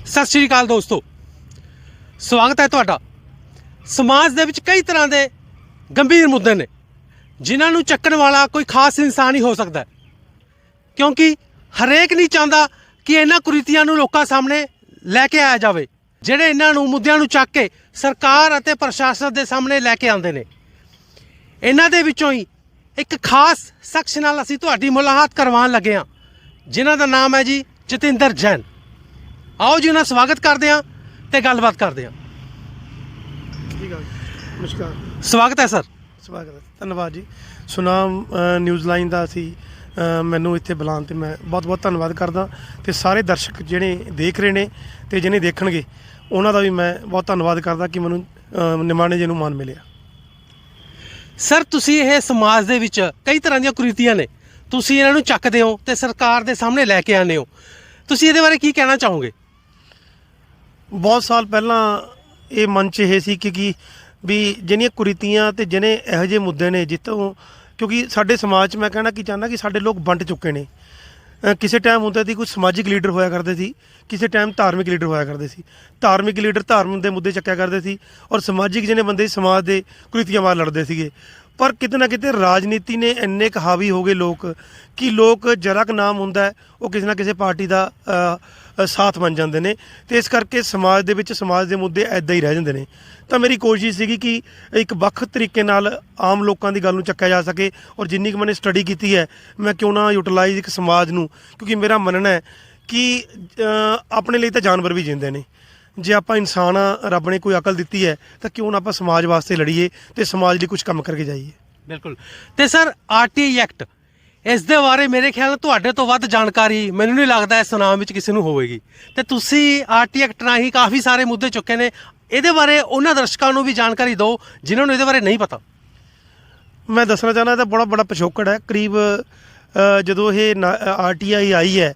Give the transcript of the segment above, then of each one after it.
सत श्री अकाल दोस्तों, स्वागत है तुहाडा। समाज दे विच कई तरह के गंभीर मुद्दे ने जिन्होंने चक्कण वाला कोई खास इंसान ही हो सकता है, क्योंकि हरेक नहीं चाहता कि इन्हां कुरीतियां नूं लोकां सामने लैके आया जाए, जिहड़े इन्हां नूं मुद्दिआं नूं चक के सरकार अते प्रशासन के सामने लैके आउंदे ने। इन्हां दे विचों ही एक खास शख्स नाल असीं तुहाडी मुलाकात करवाउण लगे हां, जिन्हां दा नाम है जी जतिंदर जैन। आओ जी उन्हें स्वागत करते हैं तो गलबात करते हैं। नमस्कार, स्वागत है सर। स्वागत है, धन्यवाद जी। सुनाम न्यूज़ लाइन का असी मैनू इत्थे बुलाउण ते मैं बहुत बहुत धन्यवाद करदा ते सारे दर्शक जिहड़े देख रहे ने ते जिहड़े देखणगे उन्हां दा भी मैं बहुत धन्यवाद करदा कि मैनू निमाणे जी नूं मान मिलिया। सर तुसीं ये समाज दे विच कई तरह दी कुरीतियां ने, तुसीं इन्हां नूं चकदे हो ते सरकार दे सामने लैके आने हो, तुसीं इहदे बारे की कहना चाहोगे? बहुत साल पहला ये मन च ये सी कि भी जिहड़ियां कुरीतियां ते जिहड़े इहो ਜਿਹੇ मुद्दे ने जितों क्योंकि साडे समाज 'ਚ मैं कहना कि चाहना कि साडे लोग वंड चुके ने। किसी टाइम ਹੁੰਦਾ ਸੀ कुछ समाजिक लीडर होया करते सी, किसी टाइम धार्मिक लीडर होया करते सी। धार्मिक लीडर धर्म के मुद्दे चक्या करते सी और समाजिक जिहड़े बंदे समाज के कुरीतियां मार लड़ते सीगे। पर किते ना किते राजनीति ने इन्ने क हावी हो गए लोग कि लोग जरा क नाम हुंदा है वो किसी ना किसी पार्टी का साथ बन जाते हैं, तो इस करके समाज दे विच समाज के मुद्दे ऐदा ही रह जाते हैं। तो मेरी कोशिश सीगी कि एक वक् तरीके नाल आम लोगों की गल नूं चक्या जा सके और जिन्नी क मैंने स्टडी की है मैं क्यों ना यूटिलाइज एक समाज नूं, क्योंकि मेरा मनना है कि अपने लिए तो जानवर भी जींदे ने। जे आप इंसान हाँ, रब ने कोई अकल दी है तो क्यों ना आप समाज वास्ते लड़ीए तो समाज लिए कुछ काम करके जाइए। बिल्कुल। तो सर RTI एक्ट इस दे बारे मेरे ख्याल तुहाडे तो वध जानकारी मैनूं नहीं लगता इस सुनाम विच किसी नूं होवेगी, तो तुसीं RTI एक्ट राही काफ़ी सारे मुद्दे चुके ने। इहदे बारे उन्हां दर्शकां नूं भी जानकारी दो जिन्हां नूं इहदे बारे नहीं पता। मैं दसना चाहना तो बड़ा बड़ा पिछोकड़ है। करीब जदों ये RTI आई है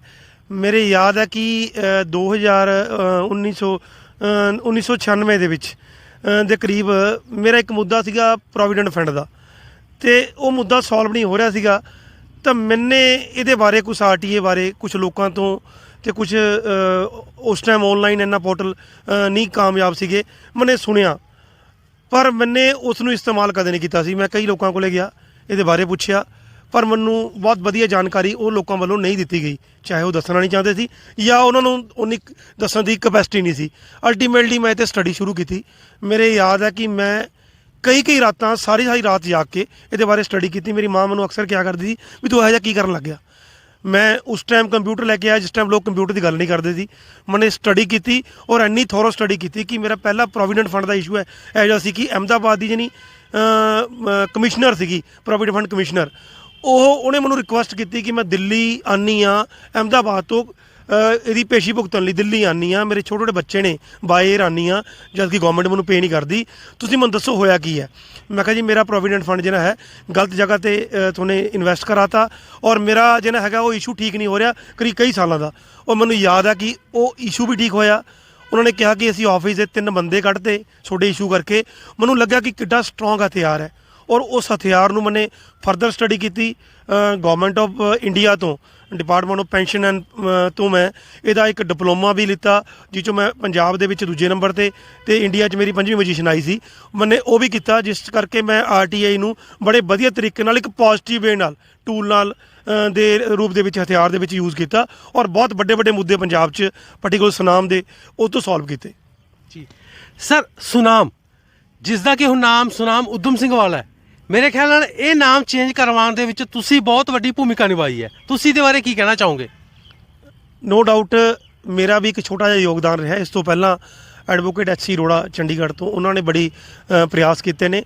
मेरे याद है कि 1996 ਦੇ ਵਿੱਚ ਦੇ ਕਰੀਬ ਮੇਰਾ ਇੱਕ ਮੁੱਦਾ ਸੀਗਾ ਪ੍ਰੋਵੀਡੈਂਟ ਫੰਡ ਦਾ, ਤੇ ਉਹ ਮੁੱਦਾ ਸੋਲਵ ਨਹੀਂ ਹੋ ਰਿਹਾ ਸੀਗਾ। ਤਾਂ ਮੈਨੇ ਇਹਦੇ ਬਾਰੇ ਕੁਝ RTI ਬਾਰੇ ਕੁਝ ਲੋਕਾਂ ਤੋਂ ਤੇ ਕੁਝ ਉਸ ਟਾਈਮ ਆਨਲਾਈਨ ਇੰਨਾ ਪੋਰਟਲ ਨਹੀਂ ਕਾਮਯਾਬ ਸੀਗੇ, ਮੈਨੇ ਸੁਣਿਆ ਪਰ ਮੈਨੇ ਉਸ ਨੂੰ ਇਸਤੇਮਾਲ ਕਦੇ ਨਹੀਂ ਕੀਤਾ ਸੀ। ਮੈਂ ਕਈ ਲੋਕਾਂ ਕੋਲੇ ਗਿਆ ਇਹਦੇ ਬਾਰੇ ਪੁੱਛਿਆ पर मैनू बहुत वधिया जानकारी वो लोगों वालों नहीं दी गई, चाहे वो दसना नहीं चाहते सी या उन्होंने उन्नी दसन की कैपेसिटी नहीं सी। अल्टीमेटली मैं तो स्टडी शुरू की थी। मेरे याद है कि मैं कई रात सारी रात जाग के ये बारे स्टडी की। मेरी माँ मैनू अक्सर क्या करती थी भी तू यह की करन लग गया। मैं उस टाइम कंप्यूटर लैके आया जिस टाइम लोग कंप्यूटर की गल नहीं करते थे। मैंने स्टडी की और इन्नी थोरो स्टडी की कि मेरा पहला प्रोविडेंट फंड का इशू है यह सी कि अहमदाबाद की जी कमिश्नर सी प्रोविडेंट फंड कमिश्नर, उन्हें मैं रिक्वेस्ट की कि मैं दिल्ली आनी हाँ, अहमदाबाद तो यदी पेशी भुगतन लिए दिल्ली आनी हाँ, मेरे छोटे छोटे बच्चे ने बाय एयर आनी हाँ, जबकि गवर्नमेंट मैं पे नहीं करती, तुसीं मैनूं दसो होया की है। मैं कहा जी मेरा प्रोविडेंट फंड जो है गलत जगह पर तुमने इन्वेस्ट कराता और मेरा जो है वो इशू ठीक नहीं हो रहा करीब कई सालों का। और मैनूं याद है कि वो इशू भी ठीक होया। उन्होंने कहा कि असीं ऑफिस के 3 बंदे कढ़ते छोटे इशू करके। मैनूं लग्या कि किड्डा स्ट्रोंग हथियार है और उस हथियार नूं मैंने फरदर स्टडी की। गवर्नमेंट ऑफ इंडिया तो डिपार्टमेंट ऑफ पेंशन एंड तो मैं इहदा एक डिप्लोमा भी लिता जिस मैं पंजाब दे विच दूजे नंबर ते इंडिया च मेरी 5वीं पोजीशन आई सी। मैंने वो भी किया जिस करके मैं RTI नूं बड़े वधिया तरीके नाल एक पॉजिटिव वे नाल टूल नाल दे रूप दे विच हथियार दे विच यूज़ किया और बहुत बड़े बड़े मुद्दे पंजाब च पर्टिकुलर सुनाम दे उस तो सॉल्व किए। जी सर, सुनाम जिसका कि हुण नाम सुनाम उधम सिंह वाला है, मेरे ख्याल नाल ये नाम चेंज करवाउण दे विच तुसीं बहुत वड्डी भूमिका निभाई है, तुसीं इहदे बारे की कहना चाहोगे? नो डाउट मेरा भी एक छोटा जिहा योगदान रहा। इस तो पहला एडवोकेट HC अरोड़ा चंडीगढ़ तो उन्होंने बड़ी प्रयास किए ने,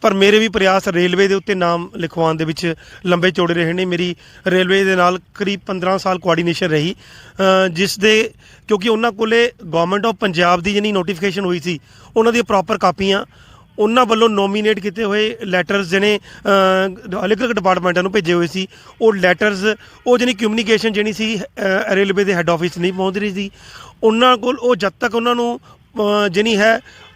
पर मेरे भी प्रयास रेलवे के उत्ते नाम लिखवाउण दे विच लंबे चौड़े रहे ने। मेरी रेलवे दे नाल करीब 15 साल कोआर्डीनेशन रही जिस दे क्योंकि उन्होंने कोले गवर्नमेंट ऑफ पंजाब की जिहड़ी नोटिफिकेशन हुई सी उन्हां दी प्रॉपर कापियां उन्होंने वालों नोमीनेट किए हुए लैटरस जिहड़े अलग अलग डिपार्टमेंटां नूं भेजे हुए सी वो लैटरस वो जिहड़ी कम्यूनीकेशन जिहड़ी सी रेलवे के हैड ऑफिस नहीं पहुँच रही सी उन्हां कोल। वो जद तक उन्होंने जिहड़ी है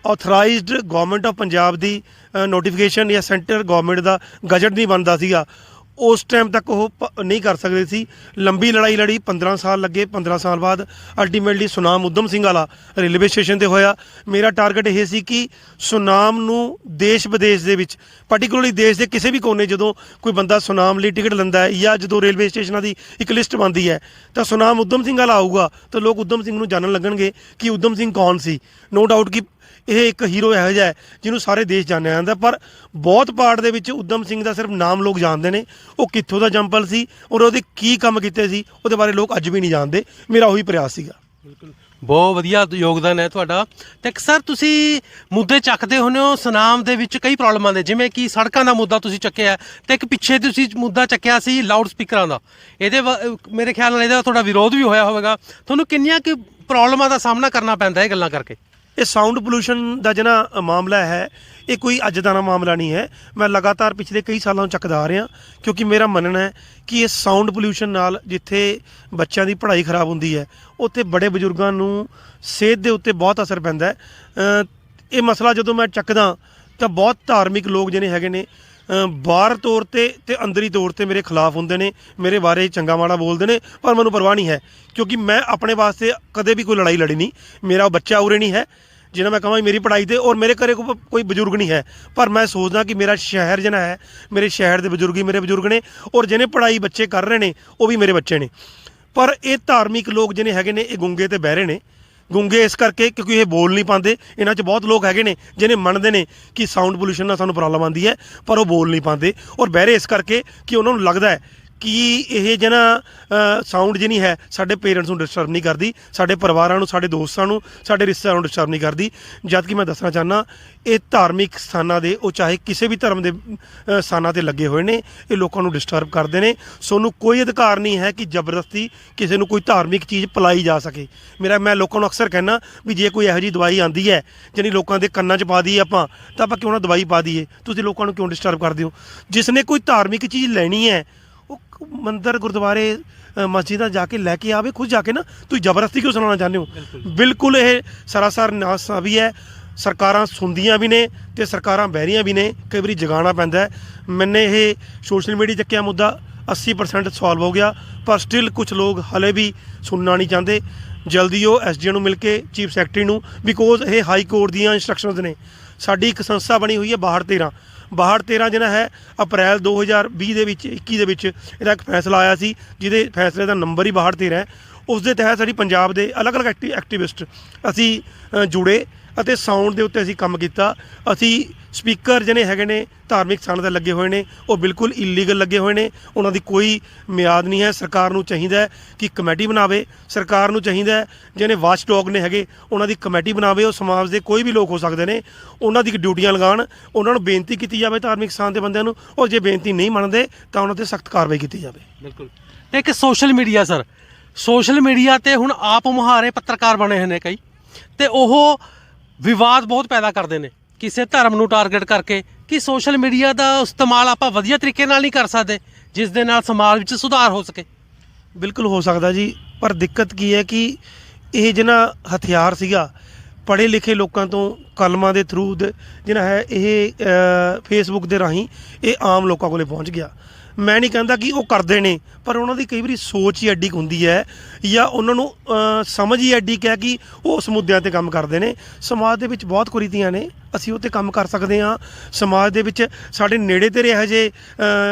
ऑथराइज्ड गवर्नमेंट ऑफ पंजाब की नोटिफिकेशन या सेंटर गवर्नमेंट का गजट नहीं बनता सीगा ਉਸ ਟਾਈਮ ਤੱਕ ਉਹ ਨਹੀਂ ਕਰ ਸਕਦੇ ਸੀ। ਲੰਬੀ ਲੜਾਈ ਲੜੀ, 15 ਸਾਲ ਲੱਗੇ। 15 ਸਾਲ ਬਾਅਦ ਅਲਟੀਮੇਟਲੀ ਸੁਨਾਮ ਊਧਮ ਸਿੰਘ ਵਾਲਾ ਰੇਲਵੇ ਸਟੇਸ਼ਨ ਤੇ ਹੋਇਆ। ਮੇਰਾ ਟਾਰਗੇਟ ਇਹ ਸੀ ਕਿ ਸੁਨਾਮ ਨੂੰ ਦੇਸ਼ ਵਿਦੇਸ਼ ਦੇ ਵਿੱਚ, ਪਾਰਟੀਕੂਲਰਲੀ ਦੇਸ਼ ਦੇ ਕਿਸੇ ਵੀ ਕੋਨੇ, ਜਦੋਂ ਕੋਈ ਬੰਦਾ ਸੁਨਾਮ ਲਈ ਟਿਕਟ ਲੈਂਦਾ ਹੈ ਜਾਂ ਜਦੋਂ ਰੇਲਵੇ ਸਟੇਸ਼ਨਾਂ ਦੀ ਇੱਕ ਲਿਸਟ ਬਣਦੀ ਹੈ ਤਾਂ ਸੁਨਾਮ ਊਧਮ ਸਿੰਘ ਵਾਲਾ ਆਊਗਾ ਤਾਂ ਲੋਕ ਊਧਮ ਸਿੰਘ ਨੂੰ ਜਾਣਨ ਲੱਗਣਗੇ ਕਿ ਊਧਮ ਸਿੰਘ ਕੌਣ ਸੀ। ਨੋ ਡਾਊਟ ਕਿ ਇਹ ਇੱਕ ਹੀਰੋ ਇਹੋ ਜਿਹਾ ਹੈ ਜਿਹਨੂੰ ਸਾਰੇ ਦੇਸ਼ ਜਾਣਿਆ ਜਾਂਦਾ, ਪਰ ਬਹੁਤ ਪਾਰਟ ਦੇ ਵਿੱਚ ਊਧਮ ਸਿੰਘ ਦਾ ਸਿਰਫ ਨਾਮ ਲੋਕ ਜਾਣਦੇ ਨੇ। ਉਹ ਕਿੱਥੋਂ ਦਾ ਜੰਪਲ ਸੀ ਔਰ ਉਹਦੇ ਕੀ ਕੰਮ ਕੀਤੇ ਸੀ ਉਹਦੇ ਬਾਰੇ ਲੋਕ ਅੱਜ ਵੀ ਨਹੀਂ ਜਾਣਦੇ। ਮੇਰਾ ਉਹੀ ਪ੍ਰਯਾਸ ਸੀਗਾ। ਬਿਲਕੁਲ, ਬਹੁਤ ਵਧੀਆ ਯੋਗਦਾਨ ਹੈ ਤੁਹਾਡਾ। ਤੇ ਸਰ, ਤੁਸੀਂ ਮੁੱਦੇ ਚੱਕਦੇ ਹੁੰਦੇ ਹੋ ਸੁਨਾਮ ਦੇ ਵਿੱਚ ਕਈ ਪ੍ਰੋਬਲਮਾਂ ਦੇ, ਜਿਵੇਂ ਕਿ ਸੜਕਾਂ ਦਾ ਮੁੱਦਾ ਤੁਸੀਂ ਚੱਕਿਆ, ਤੇ ਇੱਕ ਪਿੱਛੇ ਤੁਸੀਂ ਮੁੱਦਾ ਚੱਕਿਆ ਸੀ ਲਾਊਡ ਸਪੀਕਰਾਂ ਦਾ। ਇਹਦੇ ਮੇਰੇ ਖਿਆਲ ਨਾਲ ਇਹਦਾ ਤੁਹਾਡਾ ਵਿਰੋਧ ਵੀ ਹੋਇਆ ਹੋਵੇਗਾ। ਤੁਹਾਨੂੰ ਕਿੰਨੀਆਂ ਕਿ ਪ੍ਰੋਬਲਮਾਂ ਦਾ ਸਾਹਮਣਾ ਕਰਨਾ ਪੈਂਦਾ ਇਹ ਗੱਲਾਂ ਕਰਕੇ? ਇਹ ਸਾਊਂਡ ਪੋਲੂਸ਼ਨ ਦਾ ਜਿਹੜਾ ਮਾਮਲਾ ਹੈ ਇਹ ਕੋਈ ਅੱਜ ਦਾ ਨਾ ਮਾਮਲਾ ਨਹੀਂ ਹੈ। ਮੈਂ ਲਗਾਤਾਰ ਪਿਛਲੇ ਕਈ ਸਾਲਾਂ ਤੋਂ ਚੱਕਦਾ ਆ ਰਿਹਾ, ਕਿਉਂਕਿ ਮੇਰਾ ਮੰਨਣਾ ਹੈ ਕਿ ਇਹ ਸਾਊਂਡ ਪੋਲੂਸ਼ਨ ਨਾਲ ਜਿੱਥੇ ਬੱਚਿਆਂ ਦੀ ਪੜ੍ਹਾਈ ਖਰਾਬ ਹੁੰਦੀ ਹੈ ਉੱਥੇ ਬੜੇ ਬਜ਼ੁਰਗਾਂ ਨੂੰ ਸਿਹਤ ਦੇ ਉੱਤੇ ਬਹੁਤ ਅਸਰ ਪੈਂਦਾ ਹੈ। ਇਹ ਮਸਲਾ ਜਦੋਂ ਮੈਂ ਚੱਕਦਾ ਤਾਂ ਬਹੁਤ ਧਾਰਮਿਕ ਲੋਕ ਜਿਹੜੇ ਹੈਗੇ ਨੇ ਬਾਹਰ ਤੌਰ ਤੇ ਅੰਦਰੀ ਤੌਰ ਤੇ ਮੇਰੇ ਖਿਲਾਫ ਹੁੰਦੇ ਨੇ, ਮੇਰੇ ਬਾਰੇ ਚੰਗਾ ਮਾੜਾ ਬੋਲਦੇ ਨੇ, ਪਰ ਮੈਨੂੰ ਪਰਵਾਹ ਨਹੀਂ ਹੈ ਕਿਉਂਕਿ ਮੈਂ ਆਪਣੇ ਵਾਸਤੇ ਕਦੇ ਵੀ ਕੋਈ ਲੜਾਈ ਲੜੀ ਨਹੀਂ। ਮੇਰਾ ਬੱਚਾ ਉਰੇ ਨਹੀਂ ਹੈ ਜਿਹਨਾਂ ਮੈਂ ਕਹਾਂ ਮੇਰੀ ਪੜ੍ਹਾਈ ਤੇ, ਔਰ ਮੇਰੇ ਘਰੇ ਕੋਈ ਬਜ਼ੁਰਗ ਨਹੀਂ ਹੈ, ਪਰ ਮੈਂ ਸੋਚਦਾ ਕਿ ਮੇਰਾ ਸ਼ਹਿਰ ਜਿਹੜਾ ਹੈ, ਮੇਰੇ ਸ਼ਹਿਰ ਦੇ ਬਜ਼ੁਰਗ ਹੀ ਮੇਰੇ ਬਜ਼ੁਰਗ ਨੇ, ਔਰ ਜਿਹਨੇ ਪੜ੍ਹਾਈ ਬੱਚੇ ਕਰ ਰਹੇ ਨੇ ਉਹ ਵੀ ਮੇਰੇ ਬੱਚੇ ਨੇ। ਪਰ ਇਹ ਧਾਰਮਿਕ ਲੋਕ ਜਿਹੜੇ ਹੈਗੇ ਨੇ ਇਹ ਗੁੰਗੇ ਤੇ ਬਹਿਰੇ ਨੇ। ਗੁੰਗੇ ਇਸ ਕਰਕੇ ਕਿਉਂਕਿ ਇਹ ਬੋਲ ਨਹੀਂ ਪਾਉਂਦੇ। ਇਹਨਾਂ 'ਚ ਬਹੁਤ ਲੋਕ ਹੈਗੇ ਨੇ ਜਿਹਨੇ ਮੰਨਦੇ ਨੇ ਕਿ ਸਾਊਂਡ ਪੋਲੂਸ਼ਨ ਨਾਲ ਸਾਨੂੰ ਪ੍ਰੋਬਲਮ ਆਉਂਦੀ ਹੈ, ਪਰ ਉਹ ਬੋਲ ਨਹੀਂ ਪਾਉਂਦੇ। ਔਰ ਬਹਿਰੇ ਇਸ ਕਰਕੇ ਕਿ ਉਹਨਾਂ ਨੂੰ ਲੱਗਦਾ ਹੈ ਕਿ ਇਹ ਜਿਹੜਾ ਸਾਊਂਡ ਜਿਹੀ ਹੈ ਸਾਡੇ ਪੇਰੈਂਟਸ ਨੂੰ ਡਿਸਟਰਬ ਨਹੀਂ ਕਰਦੀ, ਸਾਡੇ ਪਰਿਵਾਰਾਂ ਨੂੰ, ਸਾਡੇ ਦੋਸਤਾਂ ਨੂੰ, ਸਾਡੇ ਰਿਸ਼ਤੇਦਾਰਾਂ ਨੂੰ ਡਿਸਟਰਬ ਨਹੀਂ ਕਰਦੀ। ਜਦ ਕਿ ਮੈਂ ਦੱਸਣਾ ਚਾਹੁੰਦਾ ਇਹ ਧਾਰਮਿਕ ਸਥਾਨਾਂ ਦੇ, ਉਹ ਚਾਹੇ ਕਿਸੇ ਵੀ ਧਰਮ ਦੇ ਸਥਾਨਾਂ 'ਤੇ ਲੱਗੇ ਹੋਏ ਨੇ, ਇਹ ਲੋਕਾਂ ਨੂੰ ਡਿਸਟਰਬ ਕਰਦੇ ਨੇ। ਸਾਨੂੰ ਕੋਈ ਅਧਿਕਾਰ ਨਹੀਂ ਹੈ ਕਿ ਜ਼ਬਰਦਸਤੀ ਕਿਸੇ ਨੂੰ ਕੋਈ ਧਾਰਮਿਕ ਚੀਜ਼ ਪਿਲਾਈ ਜਾ ਸਕੇ। ਮੈਂ ਲੋਕਾਂ ਨੂੰ ਅਕਸਰ ਕਹਿੰਦਾ ਵੀ ਜੇ ਕੋਈ ਇਹੋ ਜਿਹੀ ਦਵਾਈ ਆਉਂਦੀ ਹੈ ਜਿਹੜੀ ਲੋਕਾਂ ਦੇ ਕੰਨਾਂ 'ਚ ਪਾ ਦਈਏ ਆਪਾਂ, ਤਾਂ ਆਪਾਂ ਕਿਉਂ ਨਾ ਦਵਾਈ ਪਾ ਦਈਏ। ਤੁਸੀਂ ਲੋਕਾਂ ਨੂੰ ਕਿਉਂ ਡਿਸਟਰਬ ਕਰਦੇ ਹੋ? ਜਿਸ ਨੇ ਕੋਈ ਧਾਰਮਿਕ ਚੀਜ਼ ਲੈਣੀ ਹੈ ਉਹ ਮੰਦਰ, ਗੁਰਦੁਆਰੇ, ਮਸਜਿਦਾਂ ਜਾ ਕੇ ਲੈ ਕੇ ਆਵੇ, ਖੁਦ ਜਾ ਕੇ ਨਾ। ਤੁਸੀਂ ਜ਼ਬਰਦਸਤੀ ਕਿਉਂ ਸੁਣਾਉਣਾ ਚਾਹੁੰਦੇ ਹੋ? ਬਿਲਕੁਲ ਇਹ ਸਰਾਸਰ ਨਾਸਾਬੀ ਹੈ। ਸਰਕਾਰਾਂ ਸੁਣਦੀਆਂ ਵੀ ਨੇ ਅਤੇ ਸਰਕਾਰਾਂ ਬਹਿਰੀਆਂ ਵੀ ਨੇ। ਕਈ ਵਾਰੀ ਜਗਾਉਣਾ ਪੈਂਦਾ ਹੈ। ਮੈਨੇ ਇਹ ਸੋਸ਼ਲ ਮੀਡੀਆ ਚੱਕਿਆ ਮੁੱਦਾ 80% ਸੋਲਵ ਹੋ ਗਿਆ, ਪਰ ਸਟਿਲ ਕੁਛ ਲੋਕ ਹਲੇ ਵੀ ਸੁਣਨਾ ਨਹੀਂ ਚਾਹੁੰਦੇ। ਜਲਦੀ ਉਹ SDM ਨੂੰ ਮਿਲ ਕੇ, ਚੀਫ ਸੈਕਟਰੀ ਨੂੰ, ਬਿਕੋਜ਼ ਇਹ ਹਾਈ ਕੋਰਟ ਦੀਆਂ ਇੰਸਟਰਕਸ਼ਨਸ ਨੇ। ਸਾਡੀ ਇੱਕ ਸੰਸਥਾ ਬਣੀ ਹੋਈ ਹੈ 6213 ਜਿਹੜਾ ਹੈ ਅਪ੍ਰੈਲ 2020 ਦੇ ਵਿੱਚ, 21 ਦੇ ਵਿੱਚ ਇਹਦਾ ਇੱਕ ਫੈਸਲਾ ਆਇਆ ਸੀ, ਜਿਹਦੇ ਫੈਸਲੇ ਦਾ ਨੰਬਰ ਹੀ 6213 ਹੈ। ਉਸ ਦੇ ਤਹਿਤ ਸਾਡੀ ਪੰਜਾਬ ਦੇ ਅਲੱਗ-ਅਲੱਗ ਐਕਟੀਵਿਸਟ ਅਸੀਂ ਜੁੜੇ ਅਤੇ ਸਾਊਂਡ ਦੇ ਉੱਤੇ ਅਸੀਂ ਕੰਮ ਕੀਤਾ। ਅਸੀਂ ਸਪੀਕਰ ਜਿਹੜੇ ਹੈਗੇ ਨੇ ਧਾਰਮਿਕ ਸਥਾਨਾਂ 'ਤੇ ਲੱਗੇ ਹੋਏ ਨੇ ਉਹ ਬਿਲਕੁਲ ਇਲੀਗਲ ਲੱਗੇ ਹੋਏ ਨੇ, ਉਹਨਾਂ ਦੀ ਕੋਈ ਮਿਆਦ ਨਹੀਂ ਹੈ। ਸਰਕਾਰ ਨੂੰ ਚਾਹੀਦਾ ਹੈ ਕਿ ਕਮੇਟੀ ਬਣਾਵੇ। ਸਰਕਾਰ ਨੂੰ ਚਾਹੀਦਾ ਹੈ ਜਿਹੜੇ ਵਾਚ ਡੌਗ ਨੇ ਹੈਗੇ ਉਹਨਾਂ ਦੀ ਕਮੇਟੀ ਬਣਾਵੇ। ਉਹ ਸਮਾਜ ਦੇ ਕੋਈ ਵੀ ਲੋਕ ਹੋ ਸਕਦੇ ਨੇ, ਉਹਨਾਂ ਦੀ ਡਿਊਟੀਆਂ ਲਗਾਉਣ, ਉਹਨਾਂ ਨੂੰ ਬੇਨਤੀ ਕੀਤੀ ਜਾਵੇ ਧਾਰਮਿਕ ਸਥਾਨ ਦੇ ਬੰਦਿਆਂ ਨੂੰ, ਔਰ ਜੇ ਬੇਨਤੀ ਨਹੀਂ ਮੰਨਦੇ ਤਾਂ ਉਹਨਾਂ 'ਤੇ ਸਖਤ ਕਾਰਵਾਈ ਕੀਤੀ ਜਾਵੇ। ਬਿਲਕੁਲ। ਤੇ ਇੱਕ social media sir, social media 'ਤੇ ਹੁਣ ਆਪ ਮੁਹਾਰੇ ਪੱਤਰਕਾਰ ਬਣੇ ਹੋਏ ਨੇ ਕਈ, ਤੇ ਉਹ ਵਿਵਾਦ ਬਹੁਤ ਪੈਦਾ ਕਰਦੇ ਨੇ ਕਿਸੇ ਧਰਮ ਨੂੰ ਟਾਰਗੇਟ ਕਰਕੇ ਕਿ ਸੋਸ਼ਲ ਮੀਡੀਆ ਦਾ ਇਸਤੇਮਾਲ ਆਪਾਂ ਵਧੀਆ ਤਰੀਕੇ ਨਾਲ ਨਹੀਂ ਕਰ ਸਕਦੇ ਜਿਸ ਦੇ ਨਾਲ ਸਮਾਜ ਵਿੱਚ ਸੁਧਾਰ ਹੋ ਸਕੇ। ਬਿਲਕੁਲ ਹੋ ਸਕਦਾ ਜੀ, ਪਰ ਦਿੱਕਤ ਕੀ ਹੈ ਕਿ ਇਹ ਜਿਹੜਾ ਹਥਿਆਰ ਸੀਗਾ ਪੜ੍ਹੇ ਲਿਖੇ ਲੋਕਾਂ ਤੋਂ ਕਲਮਾਂ ਦੇ ਥਰੂ ਜਿਹੜਾ ਹੈ ਇਹ ਫੇਸਬੁੱਕ ਦੇ ਰਾਹੀਂ ਇਹ ਆਮ ਲੋਕਾਂ ਕੋਲੇ ਪਹੁੰਚ ਗਿਆ। ਮੈਂ ਨਹੀਂ ਕਹਿੰਦਾ ਕਿ ਉਹ ਕਰਦੇ ਨੇ, ਪਰ ਉਹਨਾਂ ਦੀ ਕਈ ਵਾਰੀ ਸੋਚ ਹੀ ਐਡੀ ਕੁ ਹੁੰਦੀ ਹੈ ਜਾਂ ਉਹਨਾਂ ਨੂੰ ਸਮਝ ਹੀ ਐਡੀ ਕਿ ਕਿ ਉਹ ਉਸ ਮੁੱਦਿਆਂ 'ਤੇ ਕੰਮ ਕਰਦੇ ਨੇ। ਸਮਾਜ ਦੇ ਵਿੱਚ ਬਹੁਤ ਕੁਰੀਤੀਆਂ ਨੇ, ਅਸੀਂ ਉਹ 'ਤੇ ਕੰਮ ਕਰ ਸਕਦੇ ਹਾਂ। ਸਮਾਜ ਦੇ ਵਿੱਚ ਸਾਡੇ ਨੇੜੇ ਤੇੜੇ ਇਹੋ ਜਿਹੇ